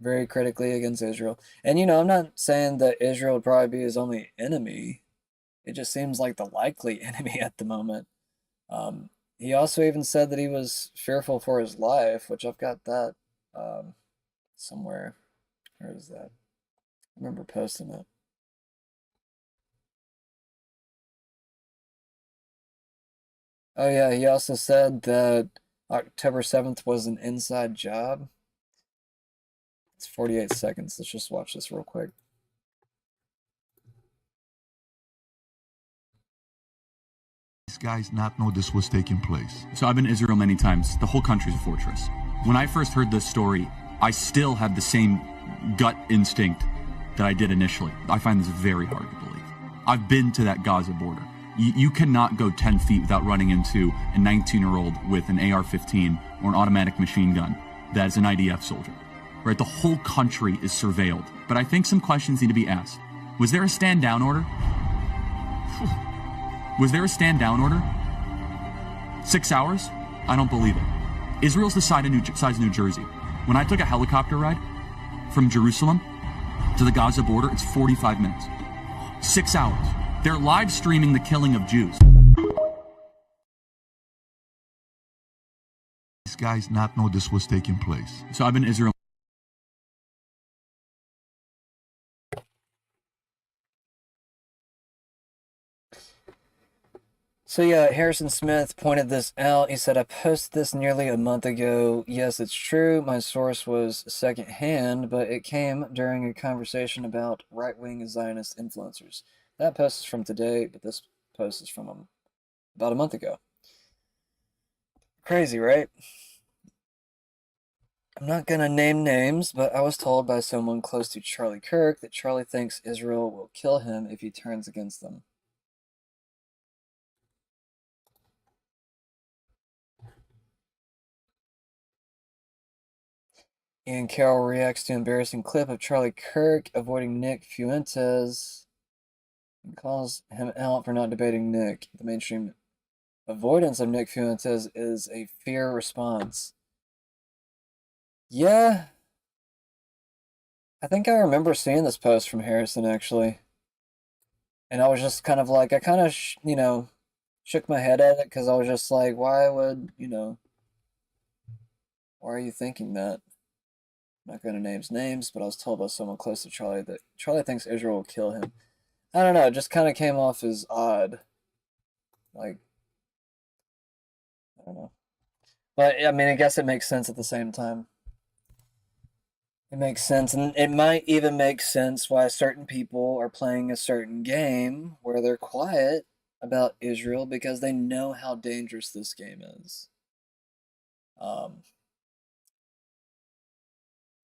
very critically against Israel. And, I'm not saying that Israel would probably be his only enemy. It just seems like the likely enemy at the moment. He also even said that he was fearful for his life, which I've got that somewhere. Where is that? I remember posting it. Oh yeah, he also said that October 7th was an inside job. It's 48 seconds. Let's just watch this real quick. These guys not know this was taking place. So I've been to Israel many times. The whole country's a fortress. When I first heard this story, I still had the same gut instinct that I did initially. I find this very hard to believe. I've been to that Gaza border. You cannot go 10 feet without running into a 19-year-old with an AR-15 or an automatic machine gun that is an IDF soldier. Right? The whole country is surveilled. But I think some questions need to be asked. Was there a stand-down order? Was there a stand-down order? 6 hours? I don't believe it. Israel's the size of New Jersey. When I took a helicopter ride from Jerusalem to the Gaza border, it's 45 minutes. 6 hours. They're live streaming the killing of Jews. These guys not know this was taking place. So I've been to Israel. So yeah, Harrison Smith pointed this out. He said, I posted this nearly a month ago. Yes, it's true. My source was secondhand, but it came during a conversation about right-wing Zionist influencers. That post is from today, but this post is from about a month ago. Crazy, right? I'm not gonna name names, but I was told by someone close to Charlie Kirk that Charlie thinks Israel will kill him if he turns against them. Ian Carroll reacts to embarrassing clip of Charlie Kirk avoiding Nick Fuentes and calls him out for not debating Nick. The mainstream avoidance of Nick Fuentes is a fear response. Yeah. I think I remember seeing this post from Harrison, actually. And I was just kind of like, I kind of, shook my head at it because I was just like, why would, why are you thinking that? I'm not going to name names, but I was told by someone close to Charlie that Charlie thinks Israel will kill him. I don't know, it just kind of came off as odd. Like, I don't know. But, I mean, I guess it makes sense at the same time. It makes sense, and it might even make sense why certain people are playing a certain game where they're quiet about Israel because they know how dangerous this game is.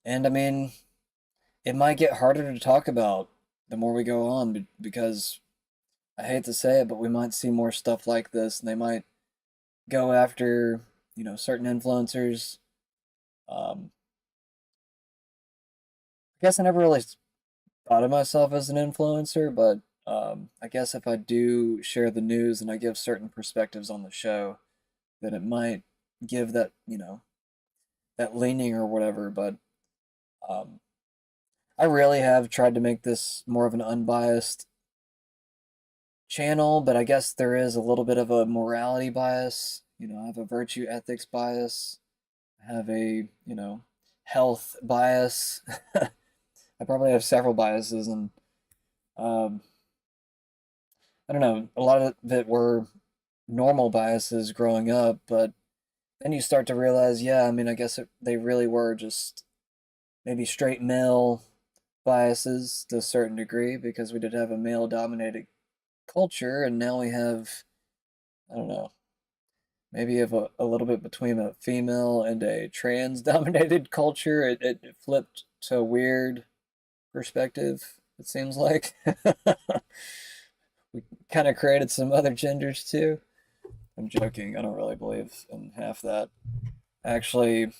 And I mean, it might get harder to talk about the more we go on because I hate to say it, but we might see more stuff like this, and they might go after, certain influencers. I guess I never really thought of myself as an influencer, but I guess if I do share the news and I give certain perspectives on the show, then it might give that, that leaning or whatever. But I really have tried to make this more of an unbiased channel, but I guess there is a little bit of a morality bias. I have a virtue ethics bias. I have a, health bias. I probably have several biases, and I don't know, a lot of it were normal biases growing up, but then you start to realize, yeah, I mean, I guess they really were just maybe straight male biases to a certain degree because we did have a male-dominated culture, and now we have, I don't know, maybe have a little bit between a female and a trans-dominated culture. It flipped to a weird perspective, it seems like. We kind of created some other genders too. I'm joking. I don't really believe in half that. Actually,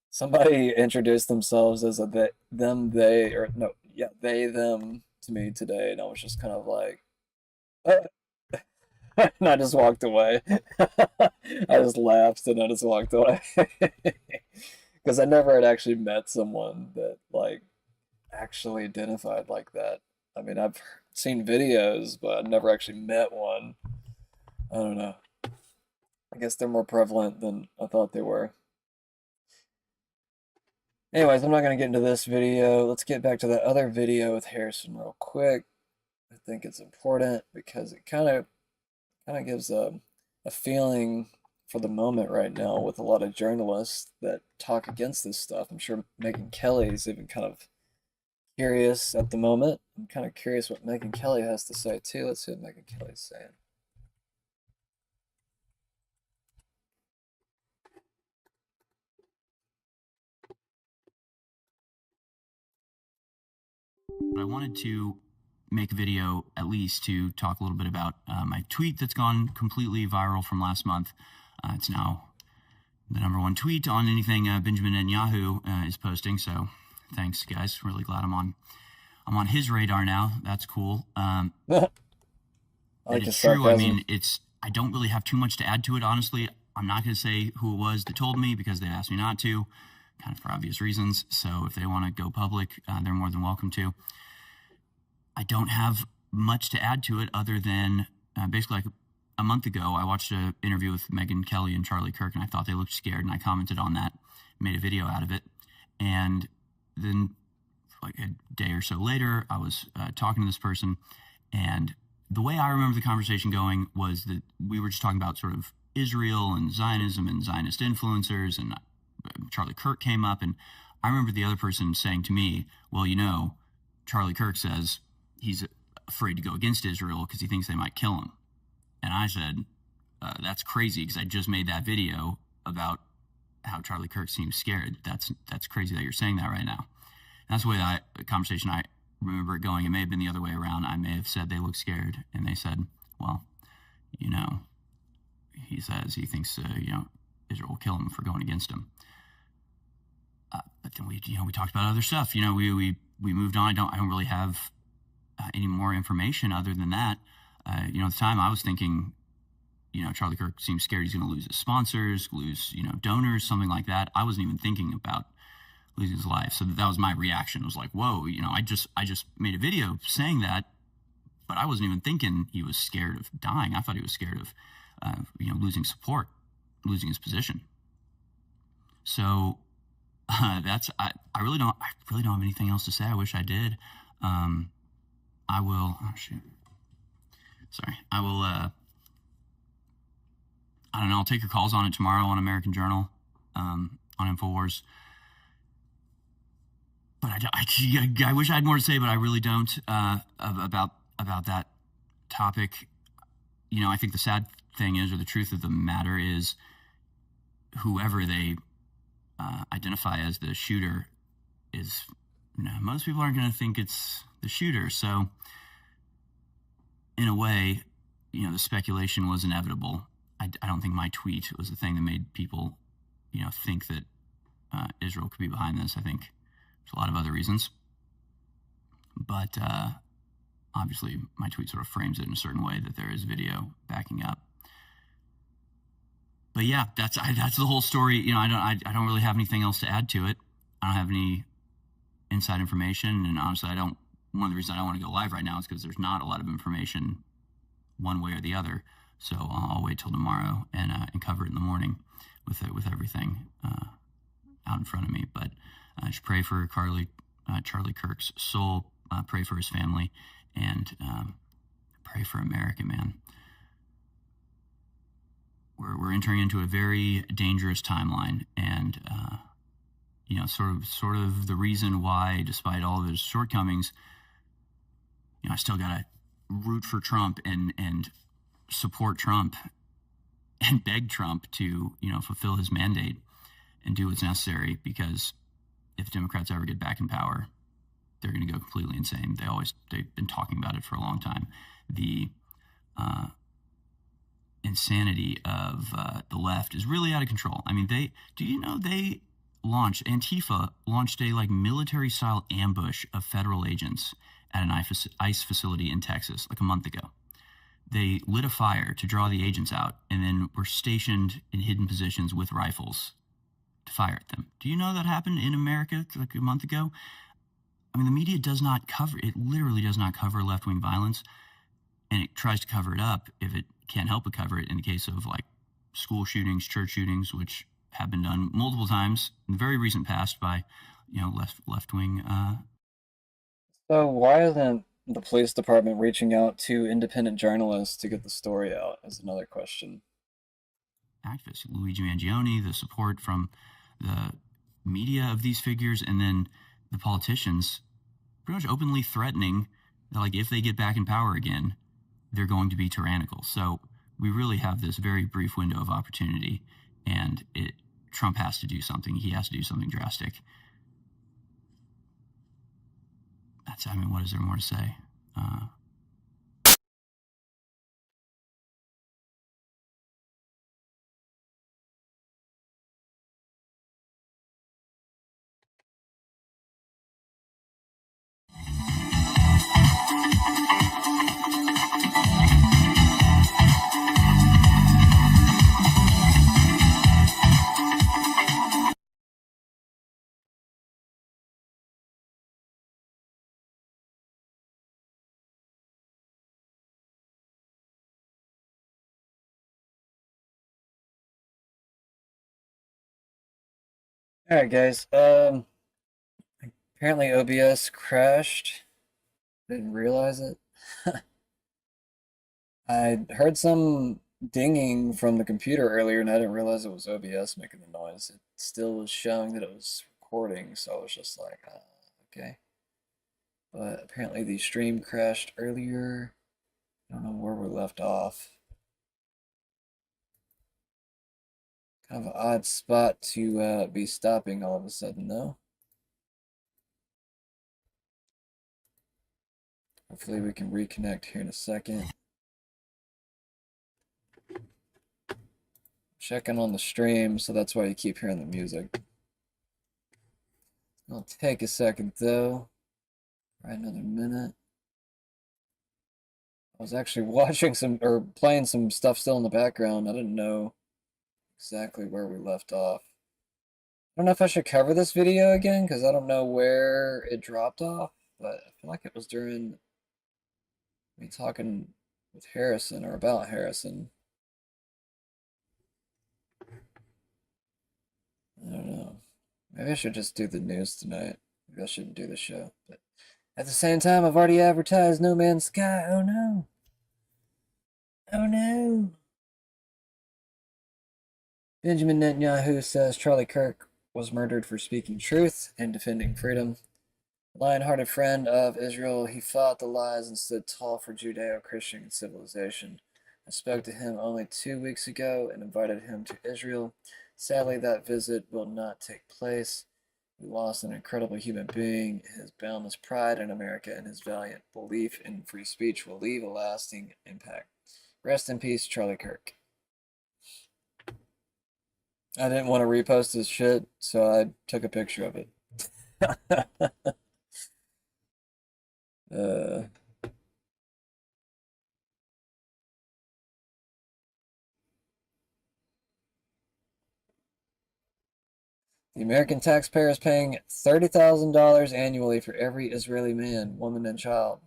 somebody introduced themselves as a they, or no, yeah, they, them to me today, and I was just kind of like, and I just walked away. I just laughed and I just walked away. Because I never had actually met someone that, like, actually identified like that. I mean, I've seen videos, but I've never actually met one. I don't know. I guess they're more prevalent than I thought they were. Anyways, I'm not going to get into this video. Let's get back to that other video with Harrison real quick. I think it's important because it kind of gives a feeling for the moment right now with a lot of journalists that talk against this stuff. I'm sure Megyn Kelly is even kind of curious at the moment. I'm kind of curious what Megyn Kelly has to say too. Let's see what Megyn Kelly's saying. But I wanted to make a video at least to talk a little bit about my tweet that's gone completely viral from last month. It's now the #1 tweet on anything Benjamin Netanyahu is posting. So thanks, guys. Really glad I'm on his radar now. That's cool. I like it's true. I mean, I don't really have too much to add to it, honestly. I'm not going to say who it was that told me because they asked me not to, kind of for obvious reasons. So if they want to go public, they're more than welcome to. I don't have much to add to it other than basically like a month ago, I watched an interview with Megyn Kelly and Charlie Kirk, and I thought they looked scared, and I commented on that, made a video out of it. And then like a day or so later, I was talking to this person, and the way I remember the conversation going was that we were just talking about sort of Israel and Zionism and Zionist influencers, and Charlie Kirk came up, and I remember the other person saying to me, well, Charlie Kirk says he's afraid to go against Israel because he thinks they might kill him. And I said, that's crazy because I just made that video about how Charlie Kirk seems scared. That's crazy that you're saying that right now. And that's the way the conversation I remember it going. It may have been the other way around. I may have said they look scared, and they said, well, you know, he says he thinks, you know, Israel will kill him for going against him. But then we talked about other stuff. You know, we moved on. I don't really have any more information other than that. You know, at the time I was thinking, you know, Charlie Kirk seems scared he's going to lose his sponsors, lose, you know, donors, something like that. I wasn't even thinking about losing his life. So that was my reaction. It was like, whoa, you know, I just made a video saying that, but I wasn't even thinking he was scared of dying. I thought he was scared of, you know, losing support, losing his position. So that's, I really don't have anything else to say. I wish I did. I will, oh shoot. Sorry. I will, I don't know. I'll take your calls on it tomorrow on American Journal, on InfoWars. But I wish I had more to say, but I really don't, about that topic. You know, I think the sad thing is, or the truth of the matter is, whoever they identify as the shooter is, you know, most people aren't going to think it's the shooter. So in a way, you know, the speculation was inevitable. I don't think my tweet was the thing that made people, you know, think that Israel could be behind this. I think there's a lot of other reasons. But obviously my tweet sort of frames it in a certain way that there is video backing up. But yeah, that's the whole story. You know, I don't really have anything else to add to it. I don't have any inside information, and honestly, one of the reasons I don't want to go live right now is because there's not a lot of information one way or the other. So I'll wait till tomorrow and cover it in the morning with everything out in front of me. But just pray for Charlie Kirk's soul, pray for his family, and pray for America, man. We're entering into a very dangerous timeline, and you know, sort of the reason why, despite all of his shortcomings, you know, I still gotta root for Trump and support Trump and beg Trump to, you know, fulfill his mandate and do what's necessary, because if Democrats ever get back in power, they're going to go completely insane. They've been talking about it for a long time. The insanity of the left is really out of control. I mean, Antifa launched a military style ambush of federal agents at an ICE facility in Texas like a month ago. They lit a fire to draw the agents out, and then were stationed in hidden positions with rifles to fire at them. Do you know that happened in America like a month ago? I mean, the media literally does not cover left-wing violence, and it tries to cover it up if it can't help but cover it in the case of like school shootings, church shootings, which have been done multiple times in the very recent past by, you know, left-wing. So why isn't the police department reaching out to independent journalists to get the story out is another question. Activists, Luigi Mangione, the support from the media of these figures, and then the politicians pretty much openly threatening that, like, if they get back in power again, they're going to be tyrannical. So we really have this very brief window of opportunity, and Trump has to do something. He has to do something drastic. What is there more to say? All right, guys. Apparently OBS crashed. Didn't realize it. I heard some dinging from the computer earlier, and I didn't realize it was OBS making the noise. It still was showing that it was recording, so I was just like, okay. But apparently the stream crashed earlier. I don't know where we left off. Kind of an odd spot to be stopping all of a sudden, though. Hopefully we can reconnect here in a second. Checking on the stream, so that's why you keep hearing the music. It'll take a second, though. Right, another minute. I was actually watching some, or playing some stuff still in the background. I didn't know exactly where we left off. I don't know if I should cover this video again, because I don't know where it dropped off, but I feel like it was during me talking with Harrison, or about Harrison. I don't know. Maybe I should just do the news tonight. Maybe I shouldn't do the show. But at the same time, I've already advertised No Man's Sky. Oh no. Oh no. Benjamin Netanyahu says Charlie Kirk was murdered for speaking truth and defending freedom. Lion-hearted friend of Israel, he fought the lies and stood tall for Judeo-Christian civilization. I spoke to him only 2 weeks ago and invited him to Israel. Sadly, that visit will not take place. We lost an incredible human being. His boundless pride in America and his valiant belief in free speech will leave a lasting impact. Rest in peace, Charlie Kirk. I didn't want to repost his shit, so I took a picture of it. The American taxpayer is paying $30,000 annually for every Israeli man, woman, and child.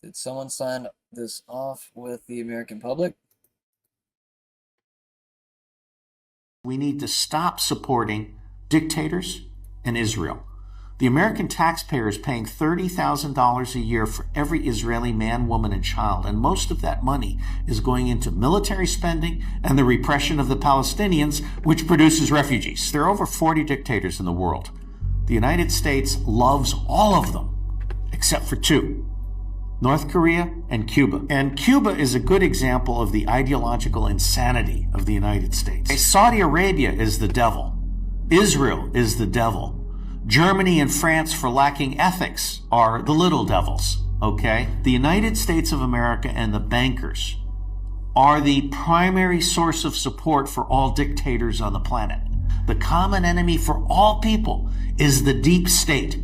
Did someone sign this off with the American public? We need to stop supporting dictators and Israel. The American taxpayer is paying $30,000 a year for every Israeli man, woman, and child, and most of that money is going into military spending and the repression of the Palestinians, which produces refugees. There are over 40 dictators in the world. The United States loves all of them, except for two, North Korea and Cuba. And Cuba is a good example of the ideological insanity of the United States. Saudi Arabia is the devil. Israel is the devil. Germany and France, for lacking ethics, are the little devils, okay? The United States of America and the bankers are the primary source of support for all dictators on the planet. The common enemy for all people is the deep state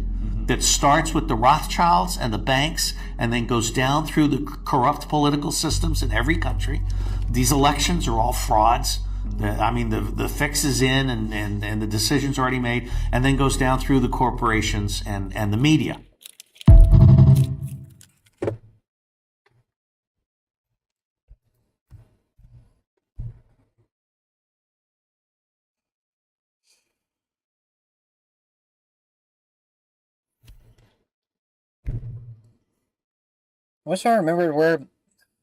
that starts with the Rothschilds and the banks and then goes down through the corrupt political systems in every country. These elections are all frauds. I mean, the fix is in and the decision's already made, and then goes down through the corporations and the media. I wish I remembered where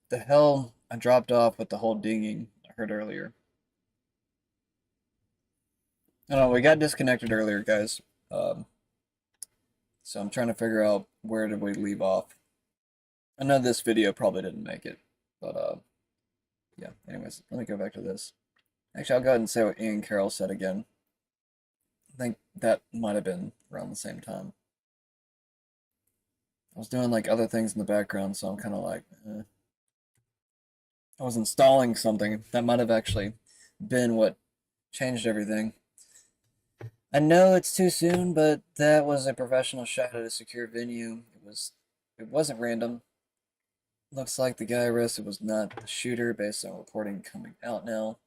the hell I dropped off with the whole dinging I heard earlier. I don't know, we got disconnected earlier, guys. So I'm trying to figure out where did we leave off. I know this video probably didn't make it, but yeah, anyways, let me go back to this. Actually, I'll go ahead and say what Ian Carroll said again. I think that might have been around the same time. I was doing like other things in the background, so I'm kind of like, I was installing something. That might have actually been what changed everything. I know it's too soon, but that was a professional shot at a secure venue. It wasn't random. Looks like the guy arrested was not the shooter based on reporting coming out now.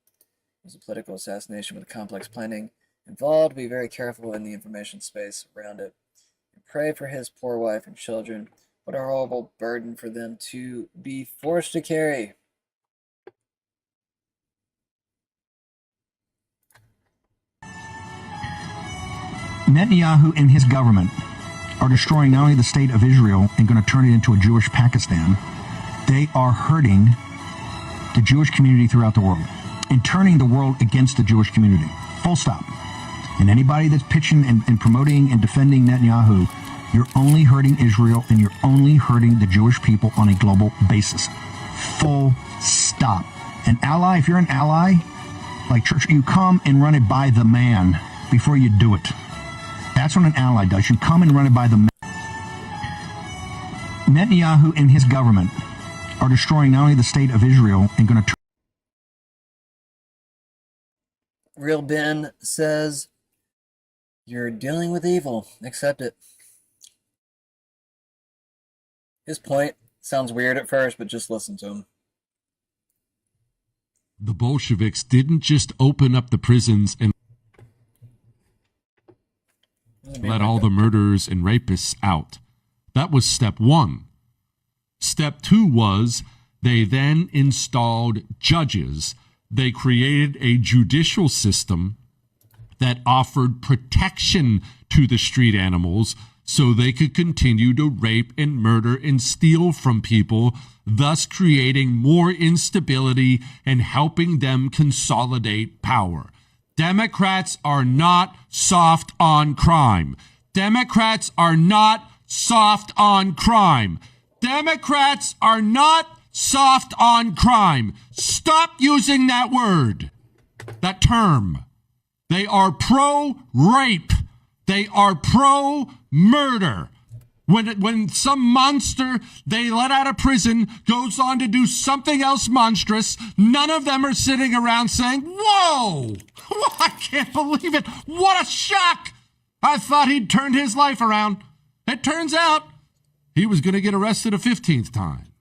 It was a political assassination with complex planning involved. Be very careful in the information space around it. And pray for his poor wife and children. What a horrible burden for them to be forced to carry. Netanyahu and his government are destroying not only the state of Israel and going to turn it into a Jewish Pakistan, they are hurting the Jewish community throughout the world and turning the world against the Jewish community. Full stop. And anybody that's pitching and promoting and defending Netanyahu, you're only hurting Israel and you're only hurting the Jewish people on a global basis. Full stop. An ally, if you're an ally, Like church, you come and run it by the man before you do it. That's what an ally does. You come and run it by the man. Netanyahu and his government are destroying not only the state of Israel and going to. Real Ben says, "You're dealing with evil. Accept it." His point sounds weird at first, but just listen to him. The Bolsheviks didn't just open up the prisons and let all the murderers and rapists out. That was step one. Step two was they then installed judges. They created a judicial system that offered protection to the street animals so they could continue to rape and murder and steal from people, thus creating more instability and helping them consolidate power. Democrats are not soft on crime. Democrats are not soft on crime. Democrats are not soft on crime. Stop using that word, that term. They are pro-rape. They are pro-murder. When some monster they let out of prison goes on to do something else monstrous, none of them are sitting around saying, "Whoa, I can't believe it. What a shock. I thought he'd turned his life around." It turns out he was going to get arrested a 15th time.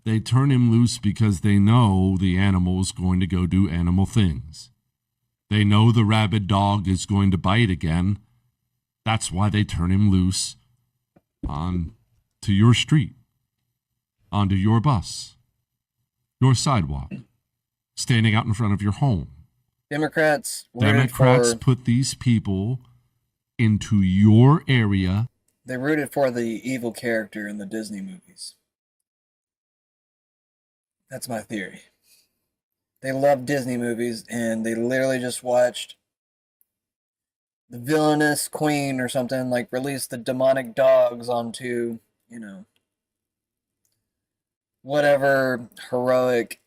They turn him loose because they know the animal's going to go do animal things. They know the rabid dog is going to bite again. That's why they turn him loose onto your street, onto your bus, your sidewalk, standing out in front of your home. Democrats put these people into your area. They rooted for the evil character in the Disney movies. That's my theory. They love Disney movies, and they literally just watched the villainous queen or something, like, release the demonic dogs onto, whatever heroic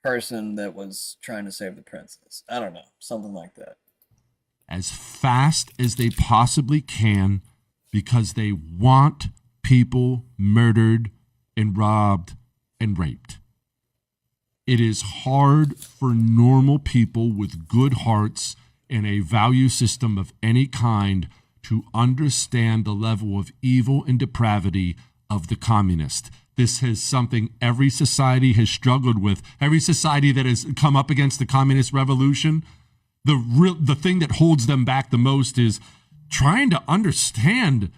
person that was trying to save the princess. I don't know, something like that. As fast as they possibly can, because they want people murdered and robbed and raped. It is hard for normal people with good hearts and a value system of any kind to understand the level of evil and depravity of the communist. This is something every society has struggled with. Every society that has come up against the communist revolution, the thing that holds them back the most is trying to understand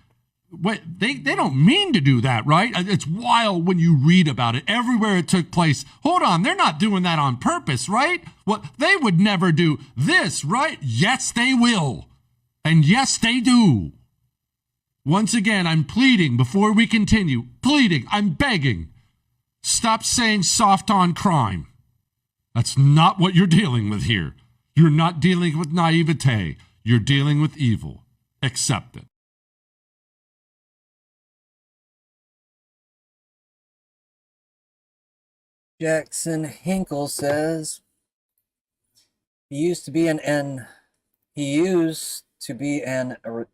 what they don't mean to do that, right? It's wild when you read about it. Everywhere it took place. Hold on, they're not doing that on purpose, right? What they would never do this, right? Yes, they will. And yes, they do. Once again, I'm pleading before we continue. I'm begging. Stop saying soft on crime. That's not what you're dealing with here. You're not dealing with naivete. You're dealing with evil. Accept it. Jackson Hinkle says he used to be an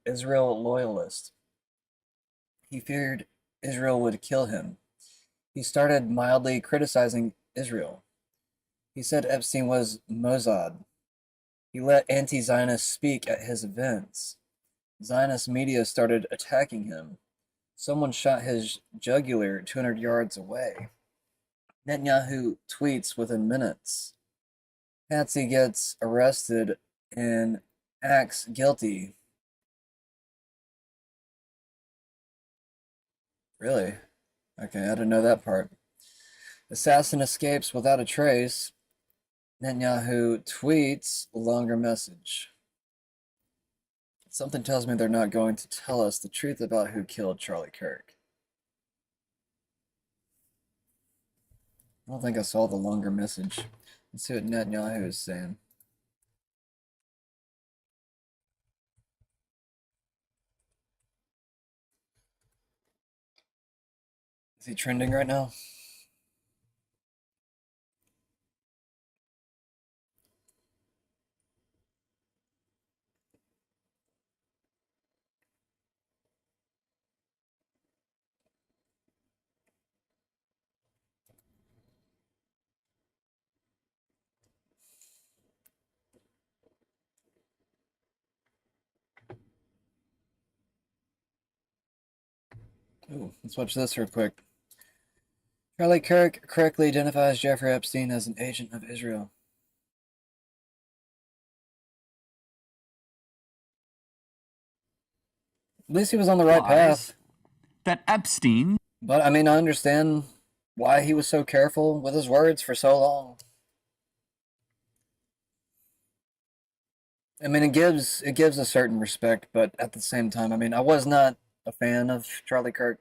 Israel loyalist. He feared Israel would kill him. He started mildly criticizing Israel. He said Epstein was Mossad. He let anti-Zionists speak at his events. Zionist media started attacking him. Someone shot his jugular 200 yards away. Netanyahu tweets within minutes. Patsy gets arrested and acts guilty. Really? Okay, I didn't know that part. Assassin escapes without a trace. Netanyahu tweets longer message. Something tells me they're not going to tell us the truth about who killed Charlie Kirk. I don't think I saw the longer message. Let's see what Netanyahu is saying. Is he trending right now? Ooh, let's watch this real quick. Charlie Kirk correctly identifies Jeffrey Epstein as an agent of Israel. At least he was on the right path. That Epstein... But, I mean, I understand why he was so careful with his words for so long. I mean, it gives a certain respect, but at the same time, I mean, I was not a fan of Charlie Kirk.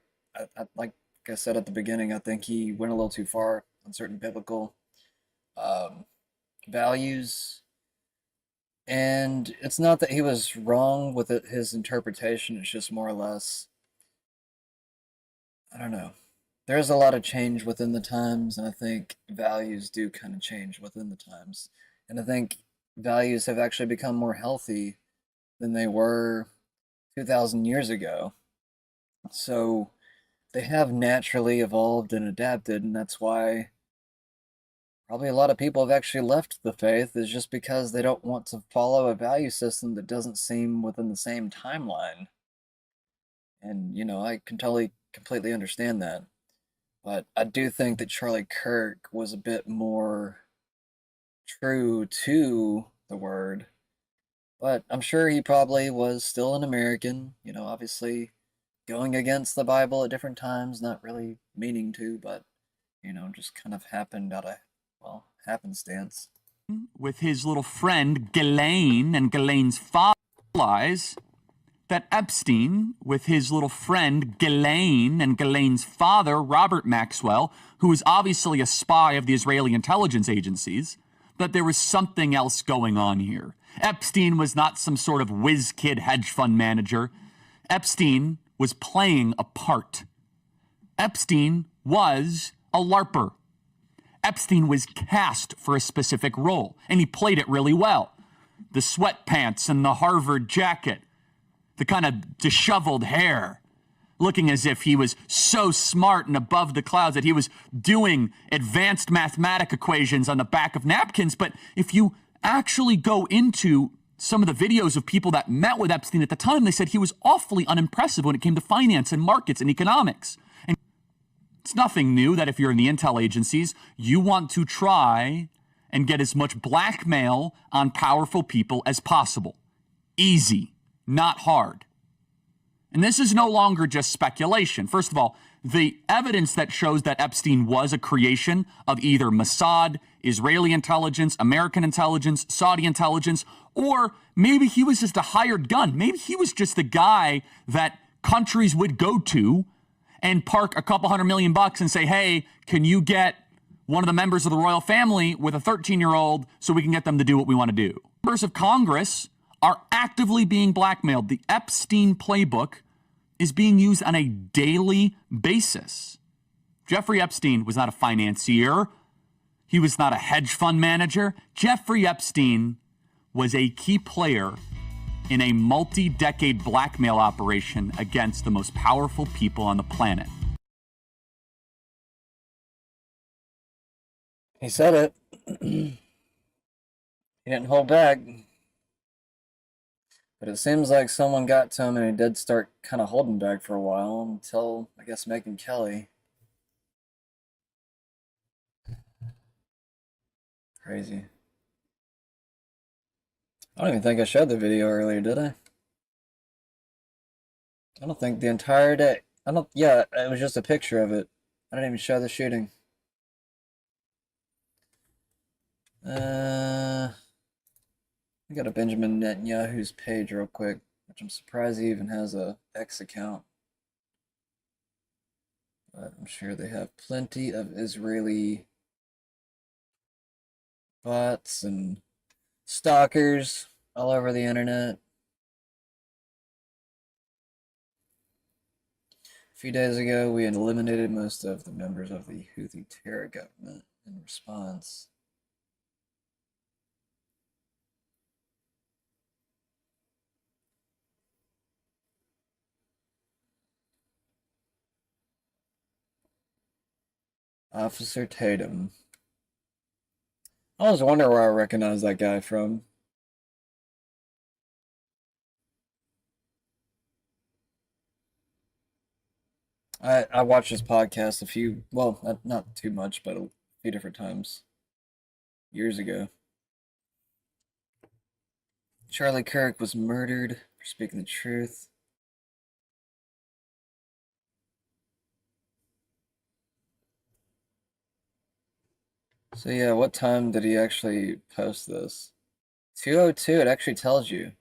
Like I said at the beginning, I think he went a little too far on certain biblical values. And it's not that he was wrong with his interpretation, it's just more or less, I don't know. There's a lot of change within the times, and I think values do kind of change within the times. And I think values have actually become more healthy than they were 2,000 years ago. So they have naturally evolved and adapted, and that's why probably a lot of people have actually left the faith, is just because they don't want to follow a value system that doesn't seem within the same timeline. And, you know, I can completely understand that. But I do think that Charlie Kirk was a bit more true to the word. But I'm sure he probably was still an American, you know, obviously going against the Bible at different times, not really meaning to, but, you know, just kind of happened out of, well, happenstance. With his little friend Ghislaine and Ghislaine's father lies that Epstein, with his little friend Ghislaine and Ghislaine's father, Robert Maxwell, who was obviously a spy of the Israeli intelligence agencies, that there was something else going on here. Epstein was not some sort of whiz kid hedge fund manager. Epstein was playing a part. Epstein was a LARPer. Epstein was cast for a specific role, and he played it really well. The sweatpants and the Harvard jacket, the kind of disheveled hair, looking as if he was so smart and above the clouds that he was doing advanced mathematic equations on the back of napkins. But if you actually go into some of the videos of people that met with Epstein at the time, they said he was awfully unimpressive when it came to finance and markets and economics. And it's nothing new that if you're in the intel agencies, you want to try and get as much blackmail on powerful people as possible. Easy, not hard. And this is no longer just speculation. First of all, the evidence that shows that Epstein was a creation of either Mossad, Israeli intelligence, American intelligence, Saudi intelligence, or maybe he was just a hired gun. Maybe he was just the guy that countries would go to and park a couple $100 million and say, hey, can you get one of the members of the royal family with a 13-year-old so we can get them to do what we want to do? Members of Congress are actively being blackmailed. The Epstein playbook is being used on a daily basis. Jeffrey Epstein was not a financier. He was not a hedge fund manager. Jeffrey Epstein was a key player in a multi-decade blackmail operation against the most powerful people on the planet. He said it. He didn't hold back. But it seems like someone got to him and he did start kind of holding back for a while until, I guess, Megyn Kelly. Crazy. I don't even think I showed the video earlier, did I? I don't think the entire day. Yeah, it was just a picture of it. I didn't even show the shooting. I got a Benjamin Netanyahu's page real quick, which I'm surprised he even has a X account. But I'm sure they have plenty of Israeli bots and stalkers all over the internet. A few days ago, we had eliminated most of the members of the Houthi terror government in response. Officer Tatum. I was wondering where I recognize that guy from. I watched his podcast a few, well, not too much, but a few different times. Years ago. Charlie Kirk was murdered for speaking the truth. So yeah, what time did he actually post this? 2:02, it actually tells you.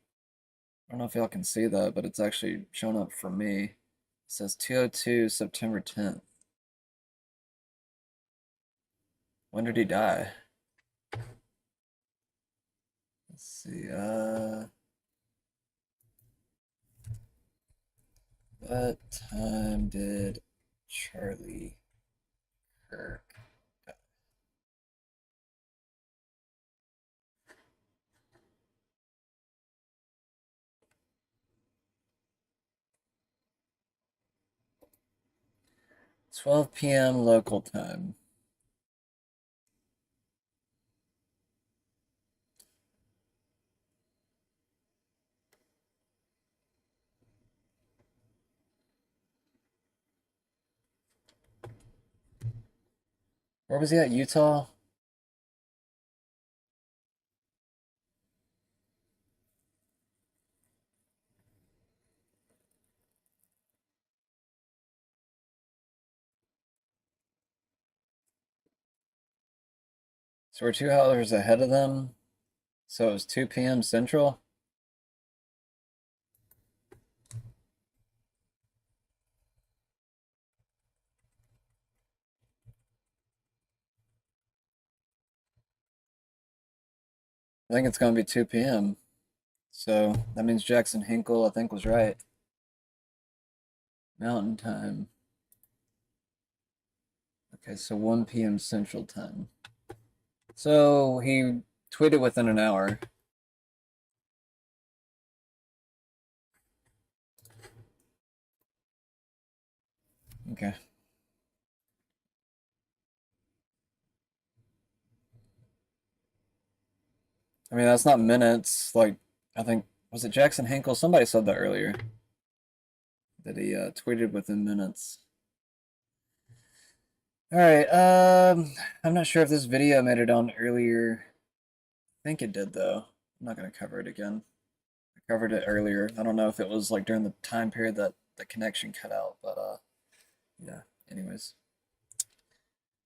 I don't know if y'all can see that, but it's actually showing up for me. It says 2:02, September 10th. When did he die? Let's see, what time did Charlie Kirk die? "12 p.m. local time." Where was he at? Utah? So we're 2 hours ahead of them. So it was 2 p.m. Central. I think it's going to be 2 p.m. So that means Jackson Hinkle, I think, was right. Mountain time. Okay, so 1 p.m. Central time. So he tweeted within an hour. Okay. I mean, that's not minutes. Like, I think, was it Jackson Hinkle? Somebody said that earlier. That he tweeted within minutes. Alright, I'm not sure if this video made it on earlier. I think it did, though. I'm not going to cover it again. I covered it earlier. I don't know if it was, like, during the time period that the connection cut out, but, yeah, anyways.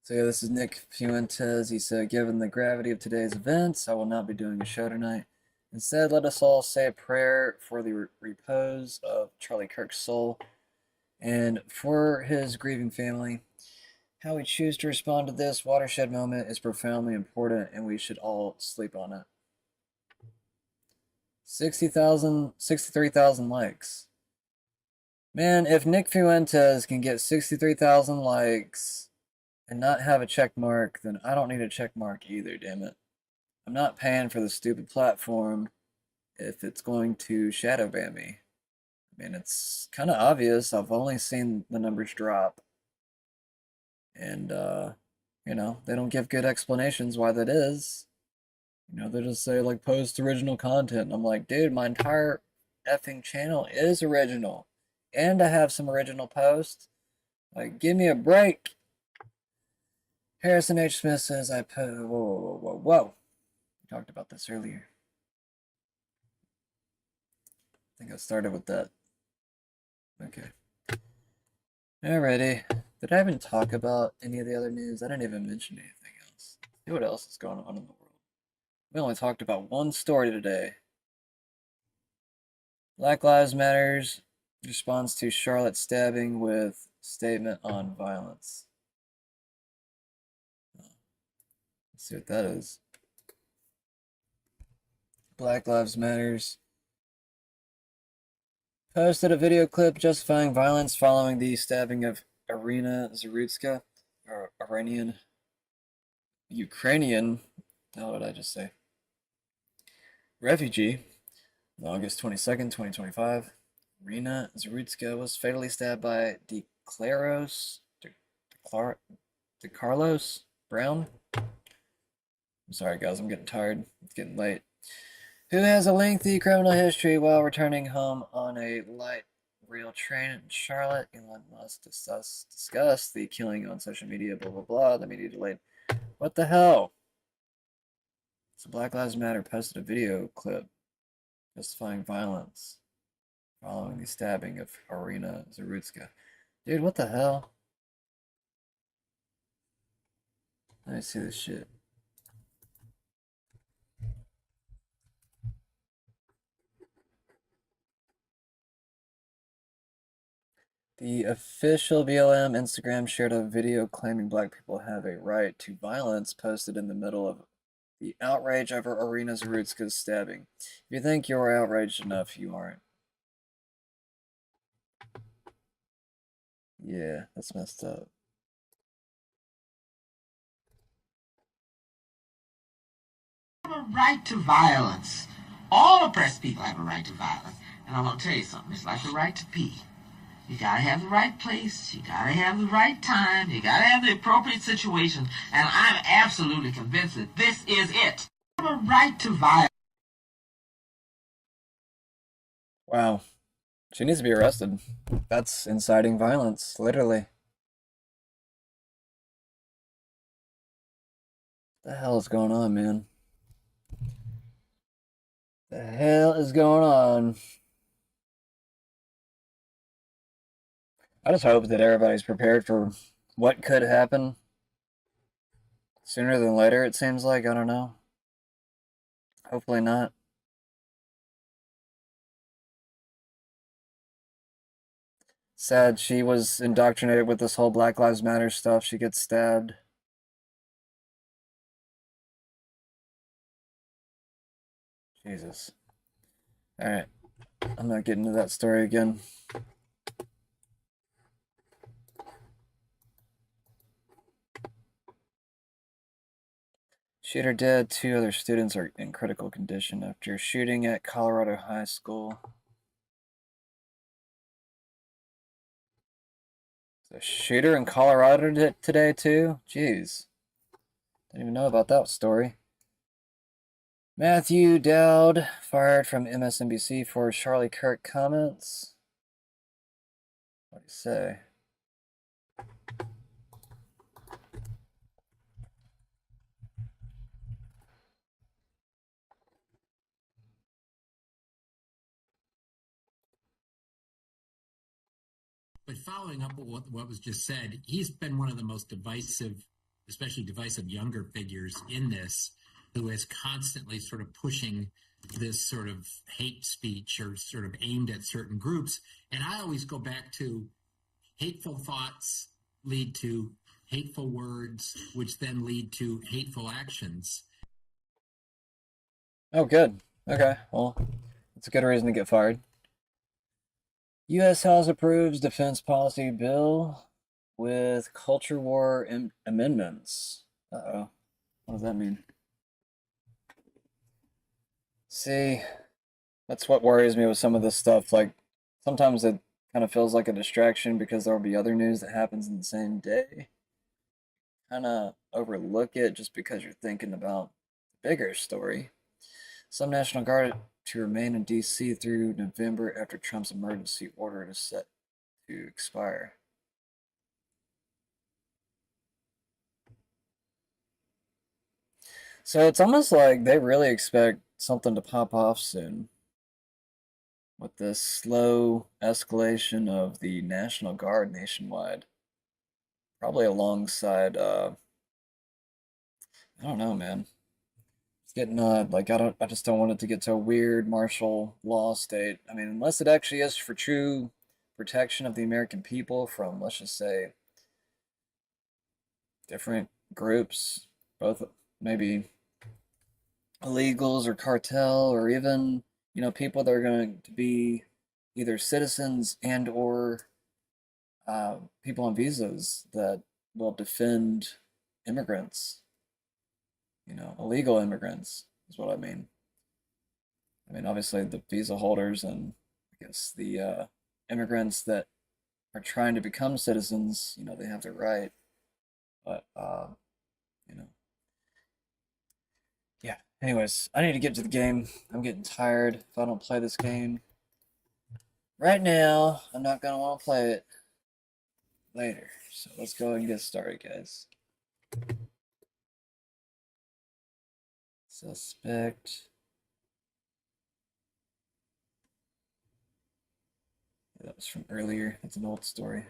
So yeah, this is Nick Fuentes. He said, "Given the gravity of today's events, I will not be doing a show tonight. Instead, let us all say a prayer for the repose of Charlie Kirk's soul and for his grieving family. How we choose to respond to this watershed moment is profoundly important, and we should all sleep on it." 63,000 likes. Man, if Nick Fuentes can get 63,000 likes and not have a check mark, then I don't need a check mark either, damn it. I'm not paying for the stupid platform if it's going to shadow ban me. I mean, it's kind of obvious. I've only seen the numbers drop. And, you know, they don't give good explanations why that is. You know, they just say, like, post original content. And I'm like, dude, my entire effing channel is original. And I have some original posts. Like, give me a break. Harrison H. Smith says, whoa. We talked about this earlier. I think I started with that. Okay. Alrighty. Did I even talk about any of the other news? I didn't even mention anything else. See what else is going on in the world. We only talked about one story today. Black Lives Matter's response to Charlotte stabbing with statement on violence. Let's see what that is. Black Lives Matters posted a video clip justifying violence following the stabbing of Irina Zarutska, or Ukrainian, how did I just say? Refugee, on August 22nd, 2025. Irina Zarutska was fatally stabbed by DeCarlos Brown. I'm sorry, guys, I'm getting tired. It's getting late. Who has a lengthy criminal history while returning home on a light real train in Charlotte. Elon Musk discuss the killing on social media, blah, blah, blah. The media delayed. What the hell? So Black Lives Matter posted a video clip justifying violence following the stabbing of Irina Zarutska. Dude, what the hell? Let me see this shit. The official BLM Instagram shared a video claiming black people have a right to violence posted in the middle of the outrage over Irina Zarutska's stabbing. If you think you're outraged enough, you aren't. Yeah, that's messed up. Have a right to violence. All oppressed people have a right to violence. And I'm going to tell you something. It's like the right to pee. You got to have the right place. You got to have the right time. You got to have the appropriate situation. And I'm absolutely convinced that this is it. You have a right to violence. Wow. She needs to be arrested. That's inciting violence, literally. What the hell is going on, man? The hell is going on? I just hope that everybody's prepared for what could happen sooner than later, it seems like. I don't know. Hopefully not. Sad she was indoctrinated with this whole Black Lives Matter stuff. She gets stabbed. Jesus. Alright. I'm not getting into that story again. Shooter dead. 2 other students are in critical condition after shooting at Colorado High School. A shooter in Colorado today too? Jeez. Didn't even know about that story. Matthew Dowd fired from MSNBC for Charlie Kirk comments. What do you say? But following up with what was just said, he's been one of the most divisive, especially divisive younger figures in this, who is constantly sort of pushing this sort of hate speech or sort of aimed at certain groups. And I always go back to hateful thoughts lead to hateful words, which then lead to hateful actions. Oh, good. Okay, well, that's a good reason to get fired. U.S. House approves defense policy bill with culture war amendments. Uh-oh. What does that mean? See, that's what worries me with some of this stuff. Like, sometimes it kind of feels like a distraction because there will be other news that happens in the same day. Kind of overlook it just because you're thinking about the bigger story. Some National Guard to remain in D.C. through November after Trump's emergency order is set to expire. So it's almost like they really expect something to pop off soon with this slow escalation of the National Guard nationwide. Probably alongside, I don't know, man. Getting like I just don't want it to get to a weird martial law state. I mean, unless it actually is for true protection of the American people from, let's just say, different groups, both maybe illegals or cartel, or even, you know, people that are going to be either citizens and or people on visas that will defend immigrants. You know, illegal immigrants is what I mean. I mean, obviously the visa holders and I guess the immigrants that are trying to become citizens, you know, they have the right. But, you know. Yeah, anyways, I need to get to the game. I'm getting tired if I don't play this game. right now, I'm not going to want to play it later. So let's go ahead and get started, guys. Suspect. That was from earlier. It's an old story.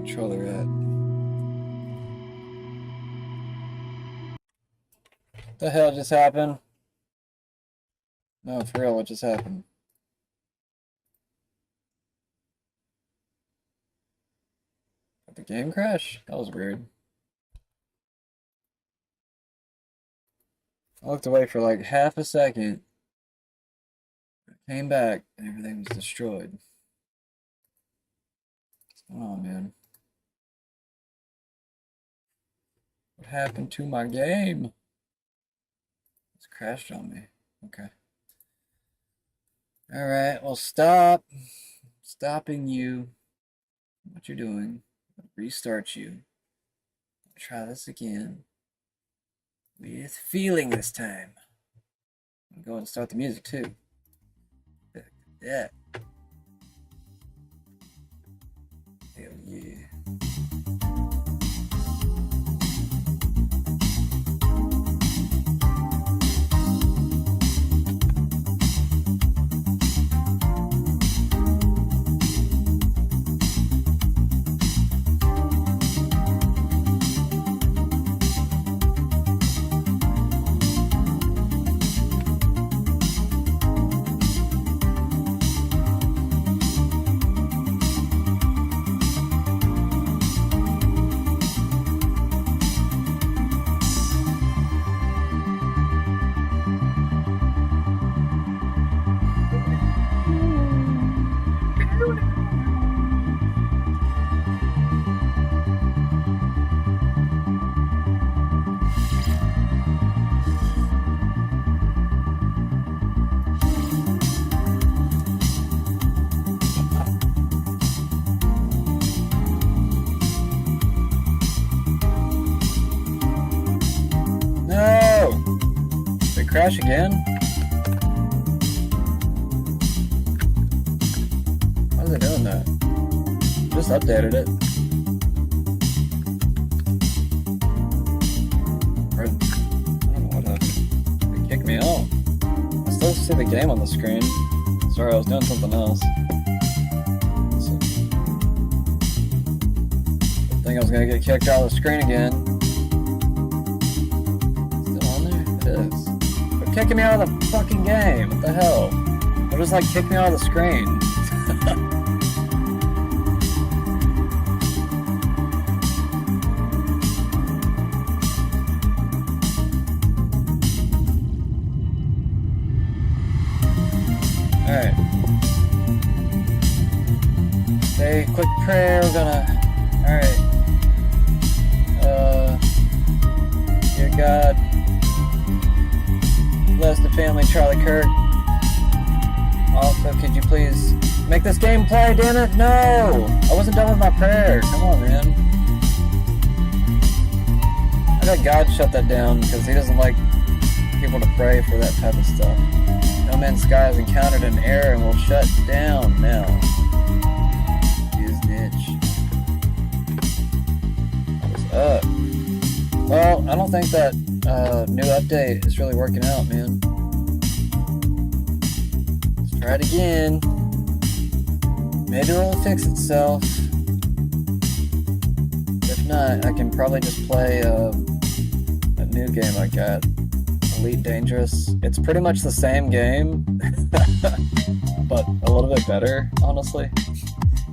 Controller at. What the hell just happened? No, for real, what just happened? Did the game crash? That was weird. I looked away for like half a second. I came back and everything was destroyed. What's going on, man? What happened to my game? It's crashed on me. Okay. Alright, well stop. Stopping you. What you're doing. Restart you. Try this again. With feeling this time. I'm going to start the music too. Yeah. Hell yeah. Crash again? Why is it doing that? Just updated it. Or, I don't know what happened. It kicked me out. I still see the game on the screen. Sorry, I was doing something else. So, I think I was gonna get kicked out of the screen again. Still on there? It is. Kicking me out of the fucking game. What the hell? They're just like kick me out of the screen. Alright. Say a quick prayer. We're gonna. Alright. Dear God. Bless the family, Charlie Kirk. Also, could you please make this game play, damn it? No! I wasn't done with my prayer. Come on, man. I got God shut that down because he doesn't like people to pray for that type of stuff. No Man's Sky has encountered an error and will shut down now. His niche. What's up? Well, I don't think that new update is really working out, man. Try it again. Maybe it'll fix itself. If not, I can probably just play a new game I got. Elite Dangerous. It's pretty much the same game, but a little bit better, honestly.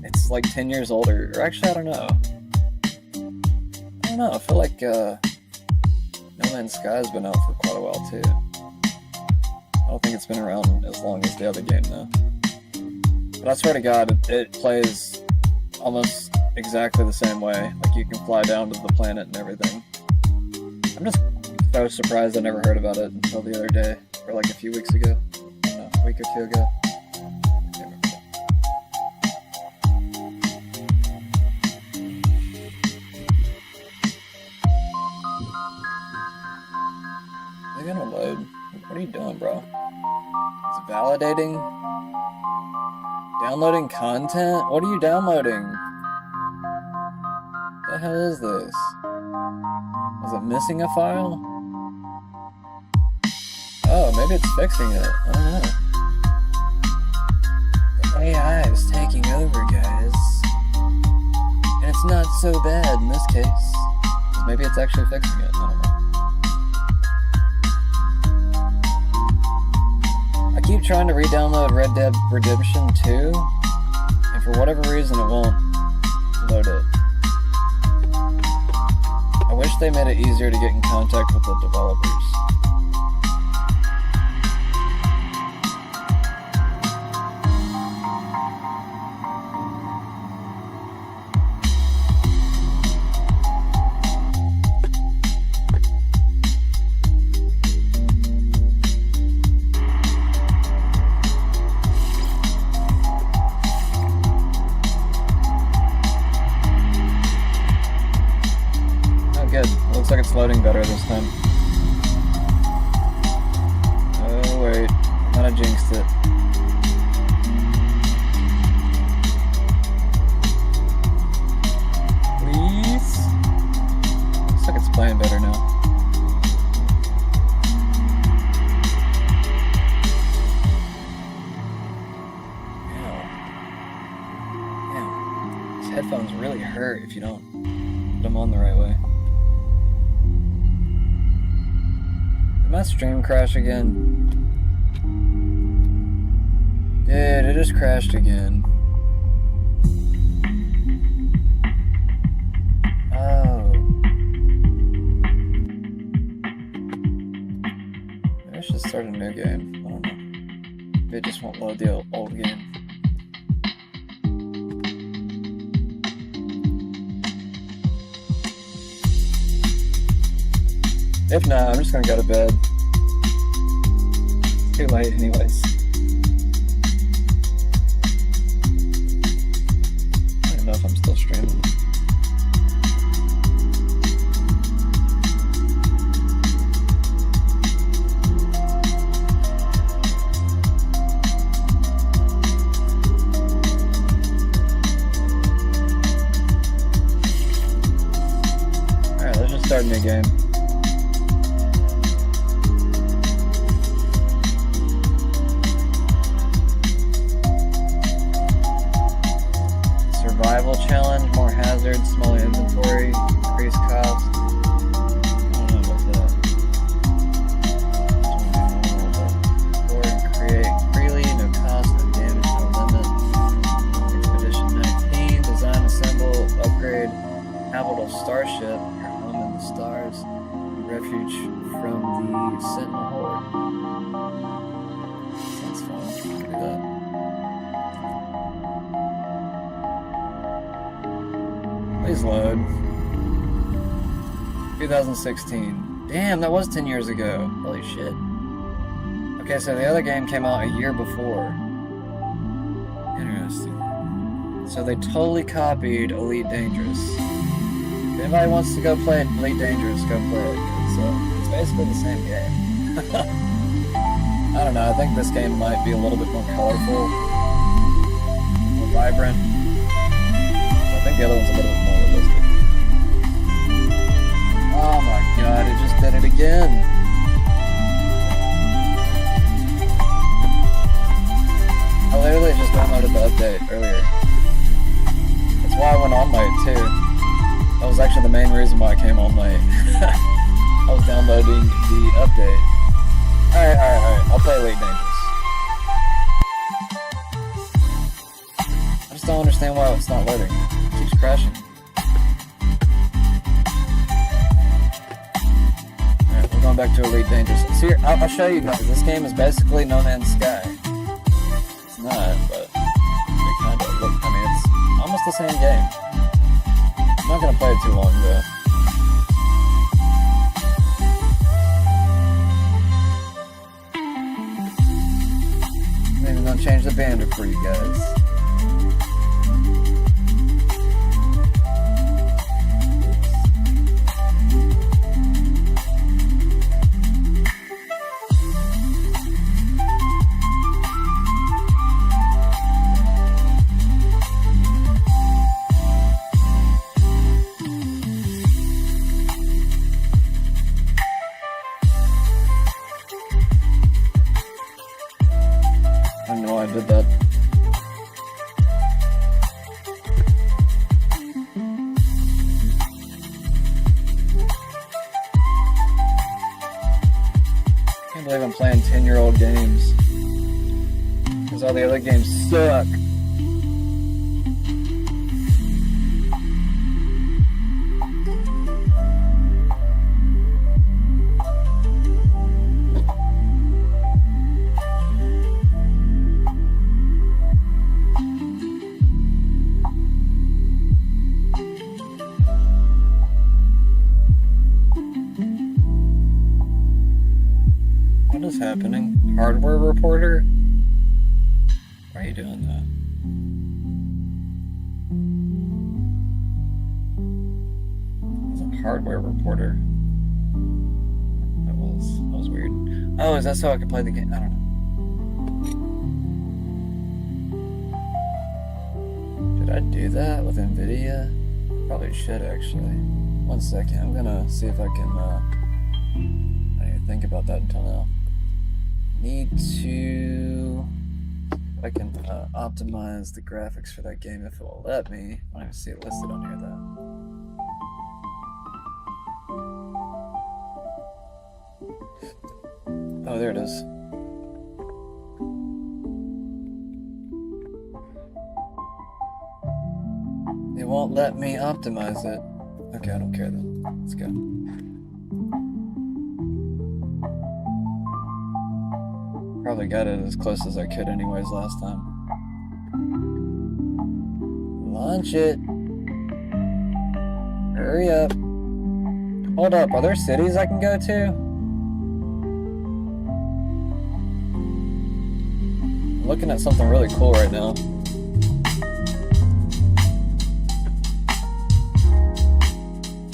It's like 10 years older. Or actually, I don't know. I feel like No Man's Sky's been out for quite a while, too. I don't think it's been around as long as the other game, though. But I swear to God, it plays almost exactly the same way. Like, you can fly down to the planet and everything. I'm just so surprised I never heard about it until the other day, or like a few weeks ago. I don't know, a week or two ago. I can't remember. They're gonna load. What are you doing, bro? Is it validating? Downloading content? What are you downloading? What the hell is this? Was it missing a file? Oh, maybe it's fixing it. I don't know. The AI is taking over, guys. And it's not so bad in this case. 'Cause maybe it's actually fixing it. I don't know. I keep trying to re-download Red Dead Redemption 2, and for whatever reason it won't load it. I wish they made it easier to get in contact with the developers. Looks like it's loading better this time. Oh wait, I might have jinxed it. Please? Looks like it's playing better now. Damn. These headphones really hurt if you don't put them on the right way. Did my stream crash again? Dude, it just crashed again. Oh. Maybe I should start a new game. I don't know. Maybe it just won't load the old game. If not, I'm just gonna go to bed. It's too late anyways. I don't know if I'm still streaming. Alright, let's just start a new game. Survival challenge, more hazards, smaller inventory, increased cost. I don't know about that. Or create freely, no cost, no damage, no limit. Expedition 19, design, assemble, upgrade, habitable starship, your home in the stars, refuge from the Sentinel Horde. Sounds fun. Let's do that. Please load. 2016. Damn, that was 10 years ago. Holy shit. Okay, so the other game came out a year before. Interesting. So they totally copied Elite Dangerous. If anybody wants to go play Elite Dangerous, go play it. It's basically the same game. I don't know, I think this game might be a little bit more colorful, more vibrant. I think the other one's a little bit more realistic. Oh my god, it just did it again. update earlier. That's why I went on late too. That was actually the main reason why I came on late. I was downloading the update. Alright. I'll play Elite Dangerous. I just don't understand why it's not loading. It keeps crashing. Alright, we're going back to Elite Dangerous. So here, I'll show you guys. This game is basically No Man's Sky. It's not, but it kind of look. I mean, it's almost the same game. I'm not gonna play it too long though. I'm even gonna change the banner for you guys. I know I did that. Can't believe I'm playing 10-year-old games. Because all the other games suck. What is happening? Hardware reporter? Why are you doing that? It's a hardware reporter. That was weird. Oh, is that so I can play the game? I don't know. Did I do that with NVIDIA? Probably should actually. 1 second. I'm gonna see if I can I didn't think about that until now. Need to... I can optimize the graphics for that game if it will let me. I don't even see it listed on here though. Oh, there it is. It won't let me optimize it. Okay, I don't care then. Let's go. Probably got it as close as I could anyways last time. Launch it. Hurry up. Hold up, are there cities I can go to? I'm looking at something really cool right now.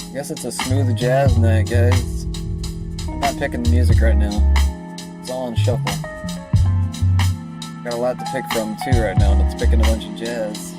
I guess it's a smooth jazz night, guys. I'm not picking the music right now. It's all on shuffle. Got a lot to pick from too right now, and it's picking a bunch of jazz.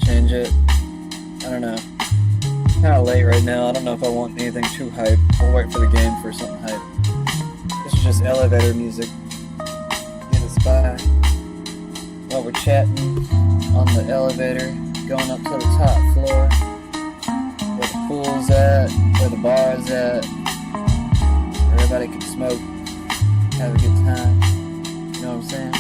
Change it. I don't know. Kind of late right now. I don't know if I want anything too hype. We'll wait for the game for something hype. This is just elevator music. Get us by while we're chatting on the elevator, going up to the top floor, where the pool's at, where the bar's at, where everybody can smoke, have a good time. You know what I'm saying?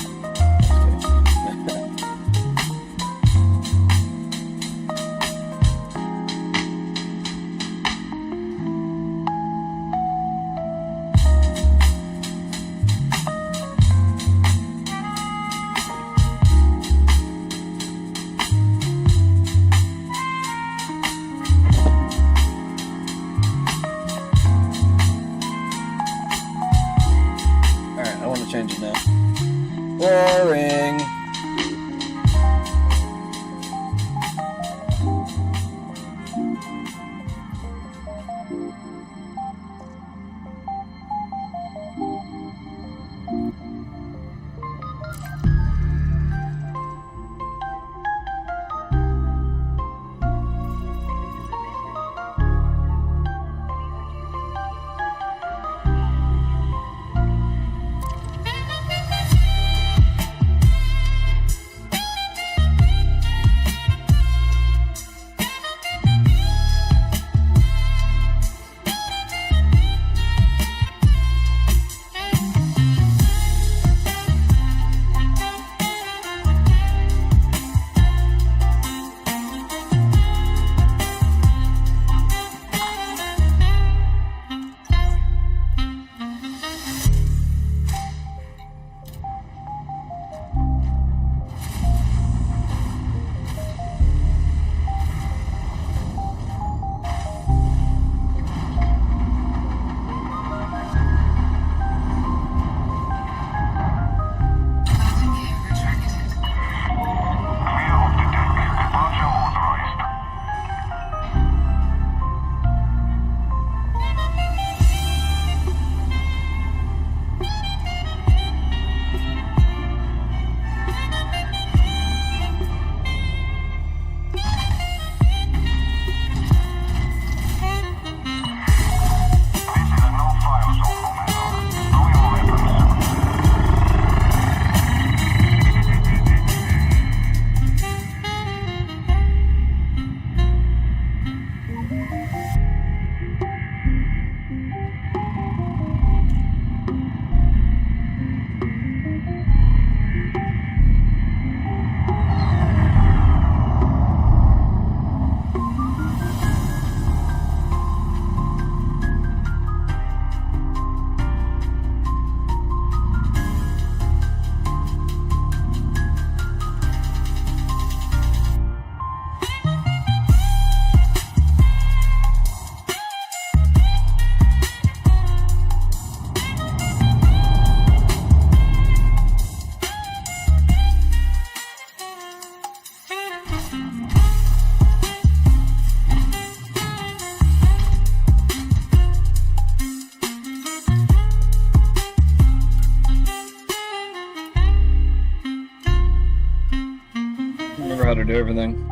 How to do everything.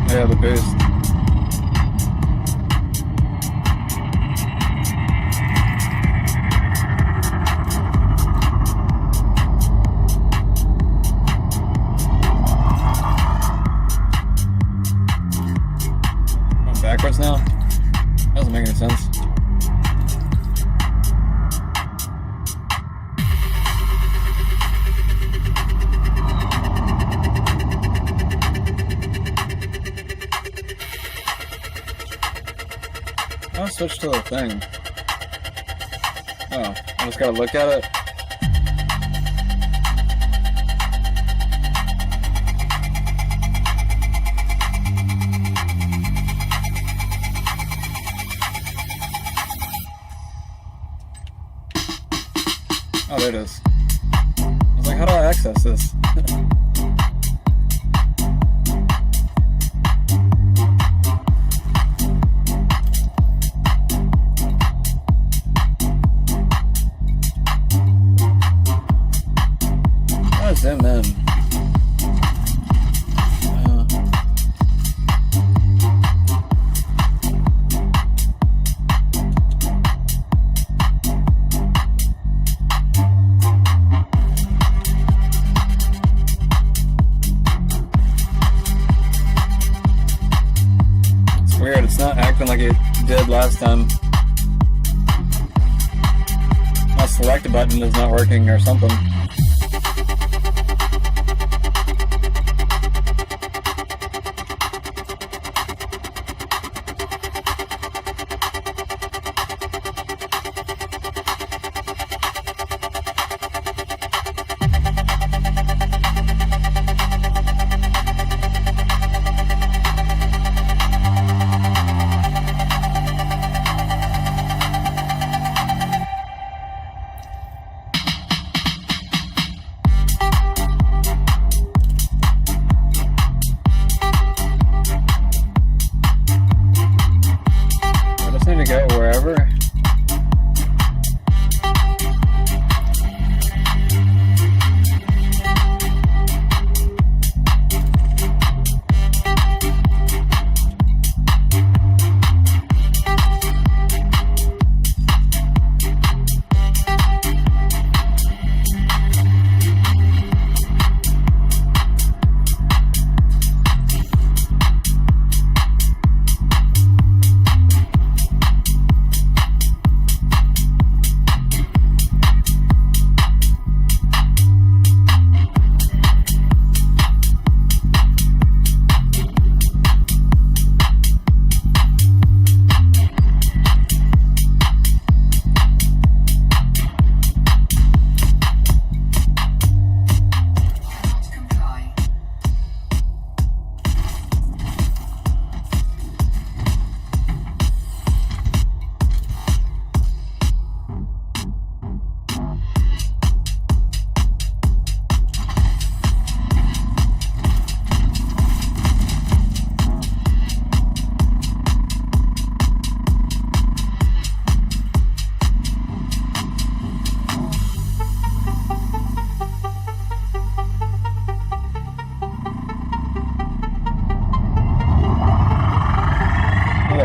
Yeah, the boost. I'm backwards now? Doesn't make any sense. I'll switch to the thing. Oh, I just gotta look at it. Oh, there it is. I was like, how do I access this? Zoom in. It's weird, it's not acting like it did last time. My select button is not working or something.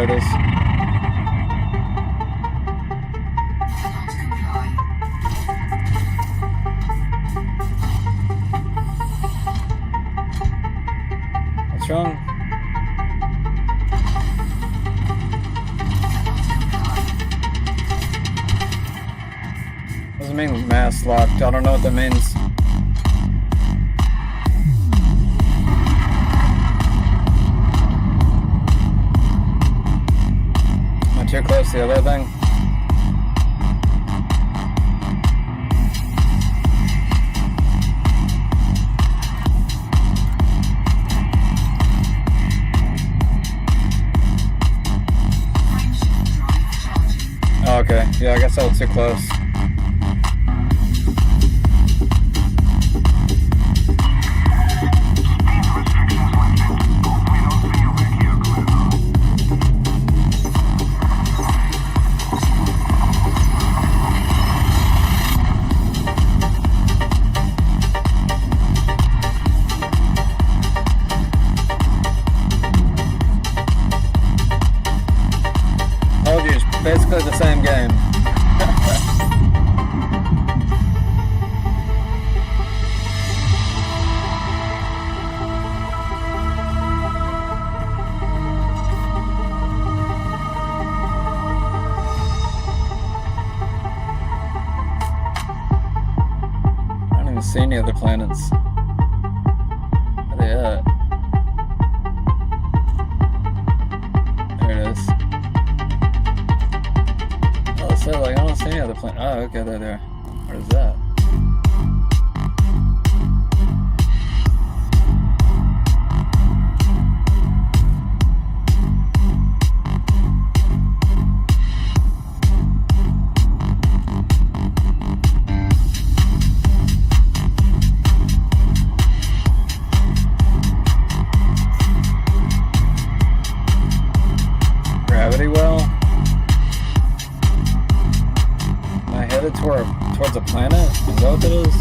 There it is. What's wrong? What does it mean mask locked? I don't know what that means. Am I too close to the other thing? Oh, okay. Yeah, I guess I was too close. Told you, it's basically the same game. I don't even see any other planets. Where are they at? There it is. Oh, so like I don't see any other planet. Oh, okay, they're there. What is that? Gravity well? Am I headed towards a planet? Is that what it is?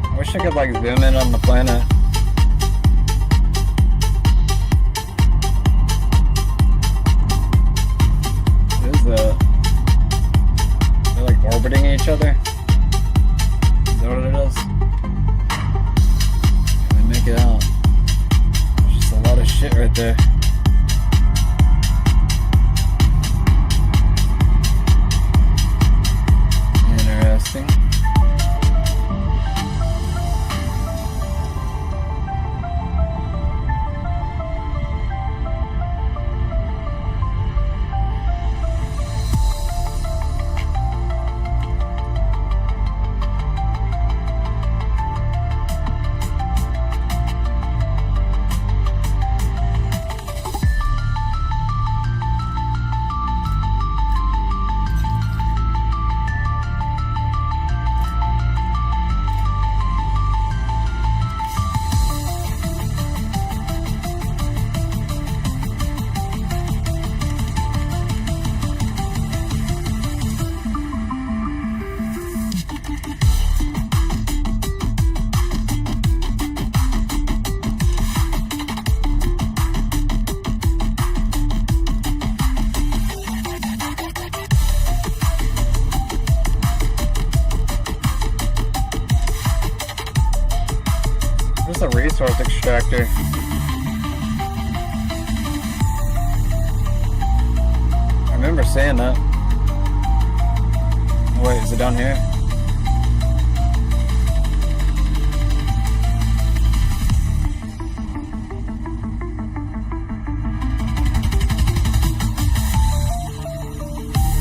I wish I could like zoom in on the planet. What is that? They're like orbiting each other? Is that what it is? Can I make it out? There's just a lot of shit right there. Interesting. Where's the resource extractor? I remember saying that. Oh, wait, is it down here?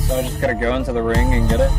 So I just gotta go into the ring and get it?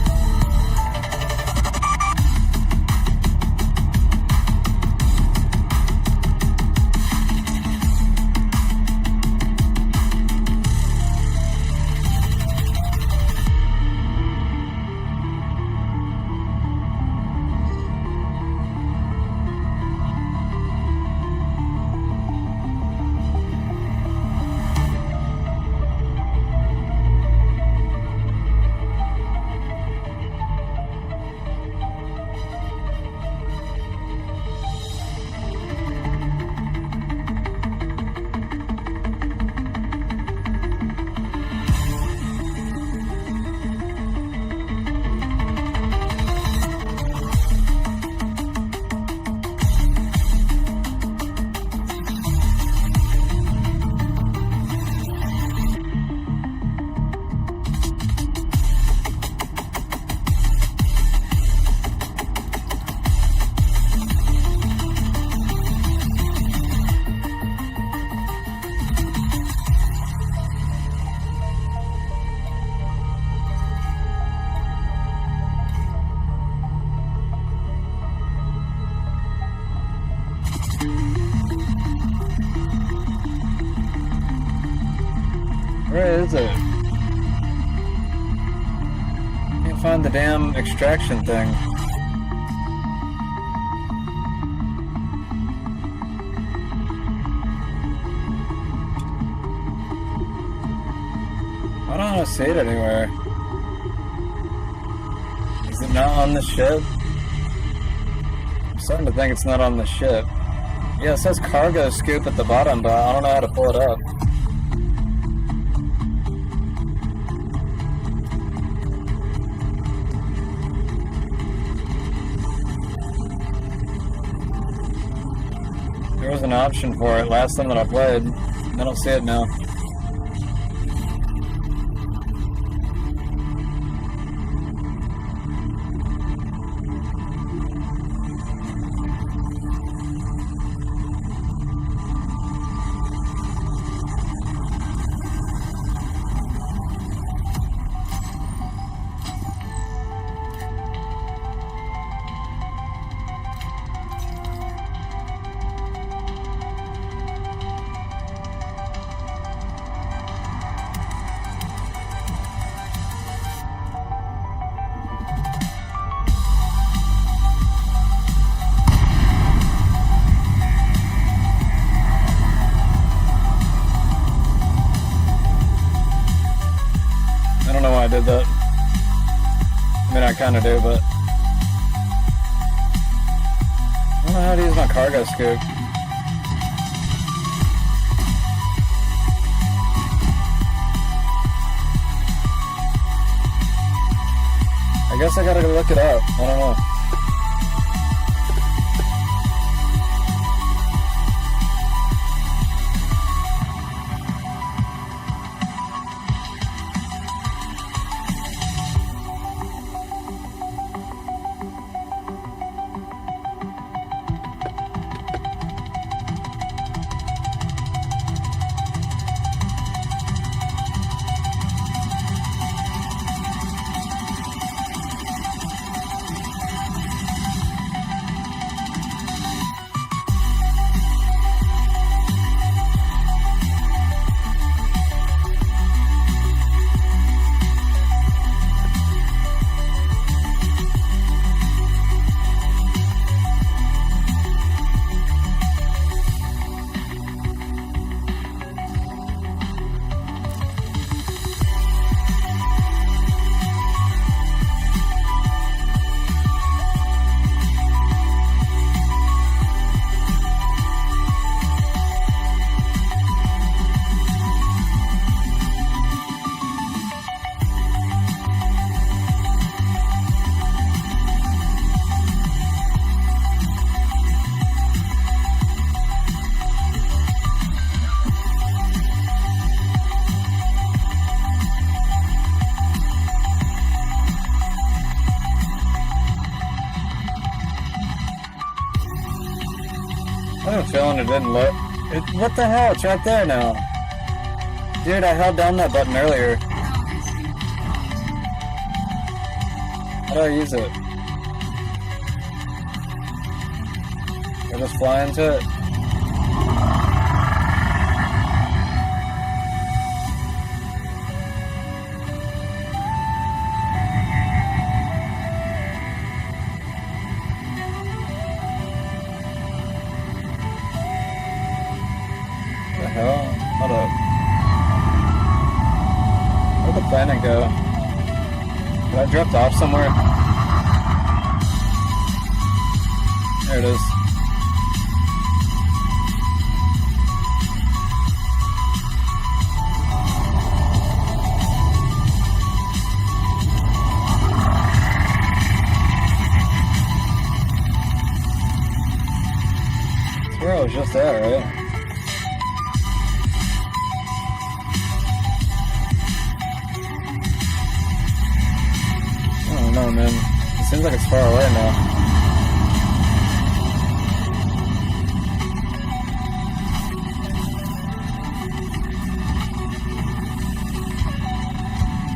find the damn extraction thing. I don't see it anywhere. Is it not on the ship? I'm starting to think it's not on the ship. Yeah, it says cargo scoop at the bottom, but I don't know how to pull it up. There was an option for it last time that I played. I don't see it now. I did that. I mean, I kind of do, but I don't know how to use my cargo scoop. I guess I gotta go look it up. I don't know. I have a feeling it didn't look. What the hell? It's right there now. Dude, I held down that button earlier. How do I use it? I just fly into it? Hold up. Where'd the planet go? Did I drift off somewhere? There it is. That's where I was just at, right? Oh man, it seems like it's far away now.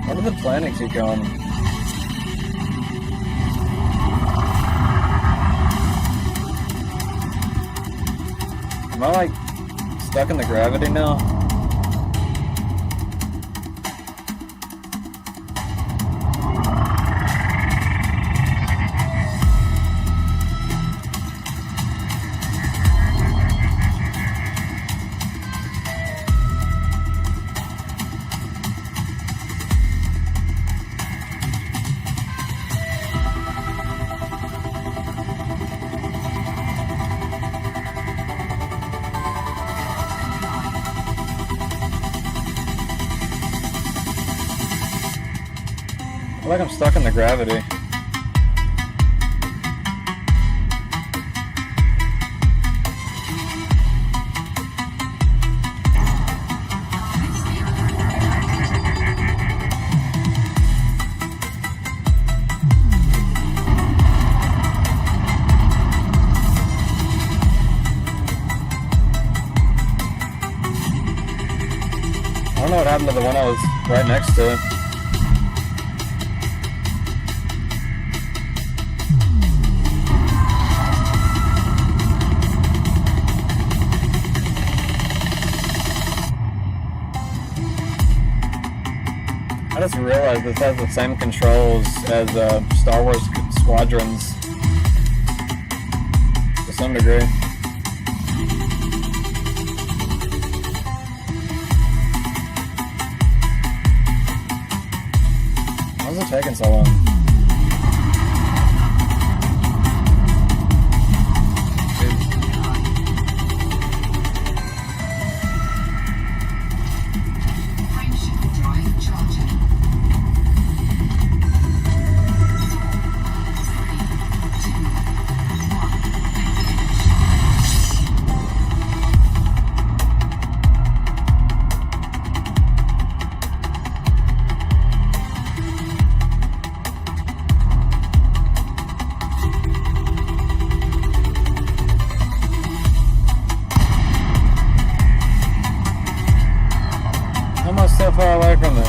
Where did the planet keep going? Am I like stuck in the gravity now? feel like I'm stuck in the gravity. I don't know what happened to the one I was right next to. I just realized this has the same controls as Star Wars Squadrons to some degree. Why is it taking so long? How am I so far away from it?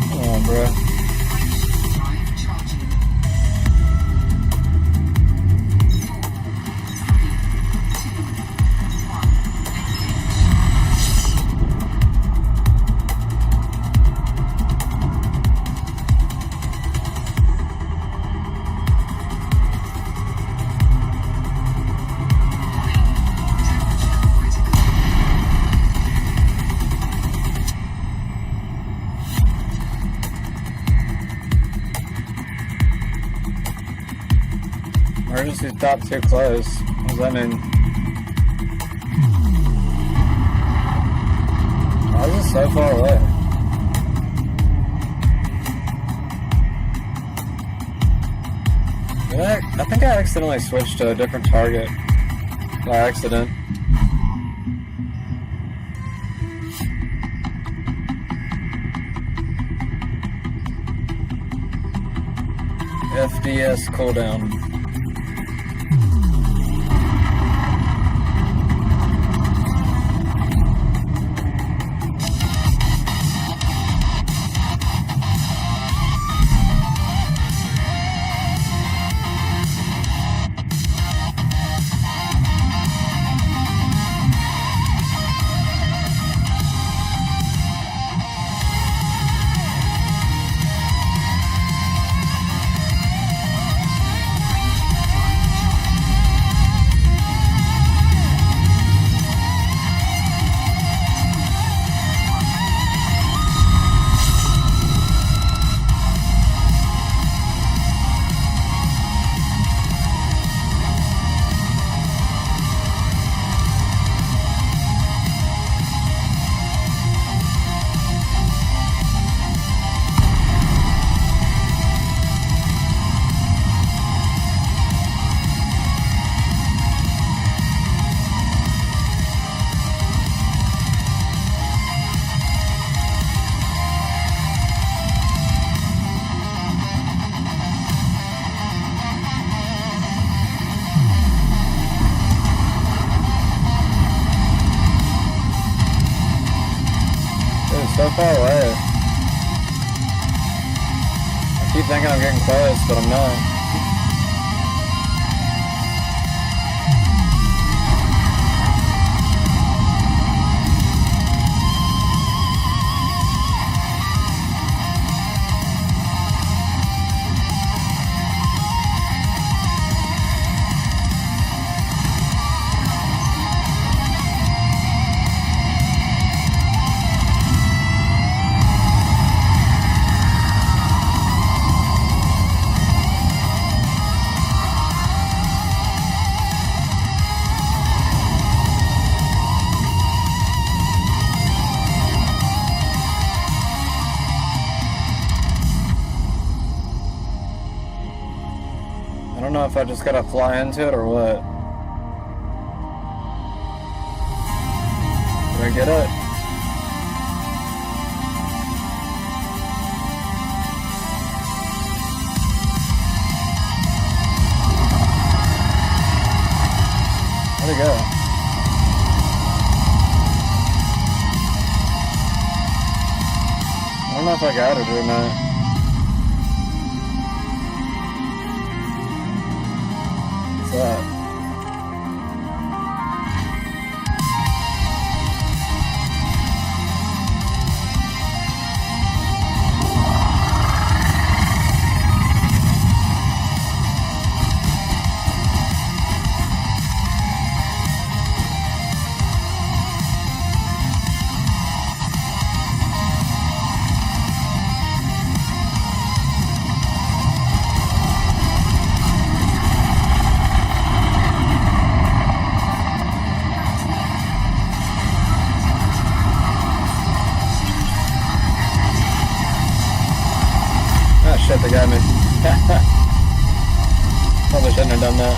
Come on, bro. Emergency stop too close. What does that mean? Why is it so far away? I think I accidentally switched to a different target by accident. FDS cooldown. So far away. I keep thinking I'm getting close, but I'm not. don't know if I just gotta fly into it or what. Did I get it? Where'd it go? I don't know if I got it or not. What's that? Shit, they got me. Probably shouldn't have done that.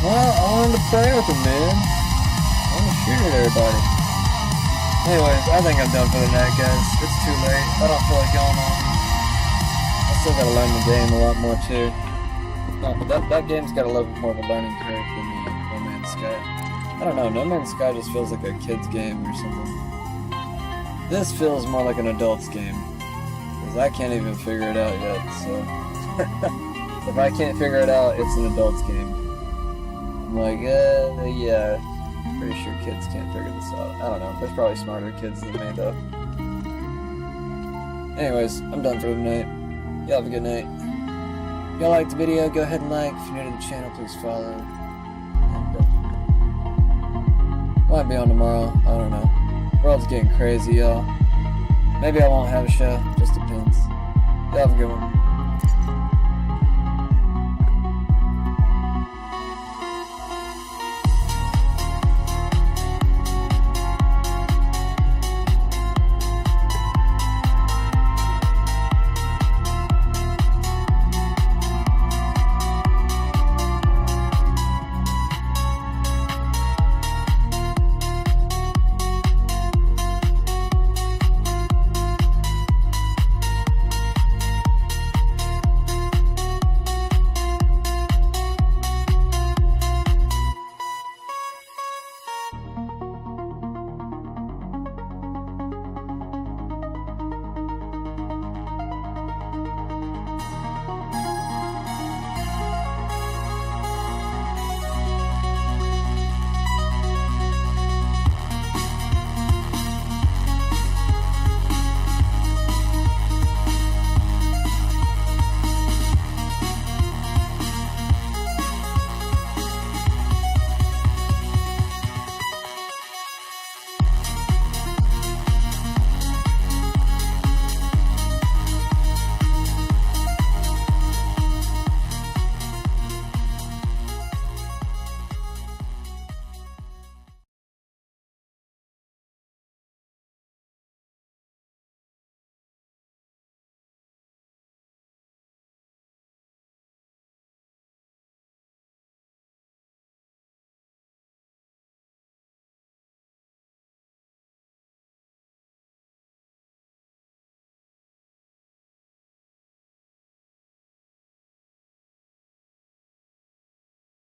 Well, I wanted to play with him, man. I want to shoot at everybody. Anyways, I think I'm done for the night, guys. It's too late. I don't feel like going on. I still gotta learn the game a lot more, too. That game's got a little bit more of a learning curve than No Man's Sky. I don't know, No Man's Sky just feels like a kid's game or something. This feels more like an adult's game, because I can't even figure it out yet, so... if I can't figure it out, it's an adult's game. I'm like, yeah, pretty sure kids can't figure this out. I don't know, there's probably smarter kids than me, though. Anyways, I'm done for the night. Y'all have a good night. If y'all liked the video, go ahead and like. If you're new to the channel, please follow. And, might be on tomorrow, I don't know. World's getting crazy, y'all. Maybe I won't have a show. Just depends. Y'all have a good one.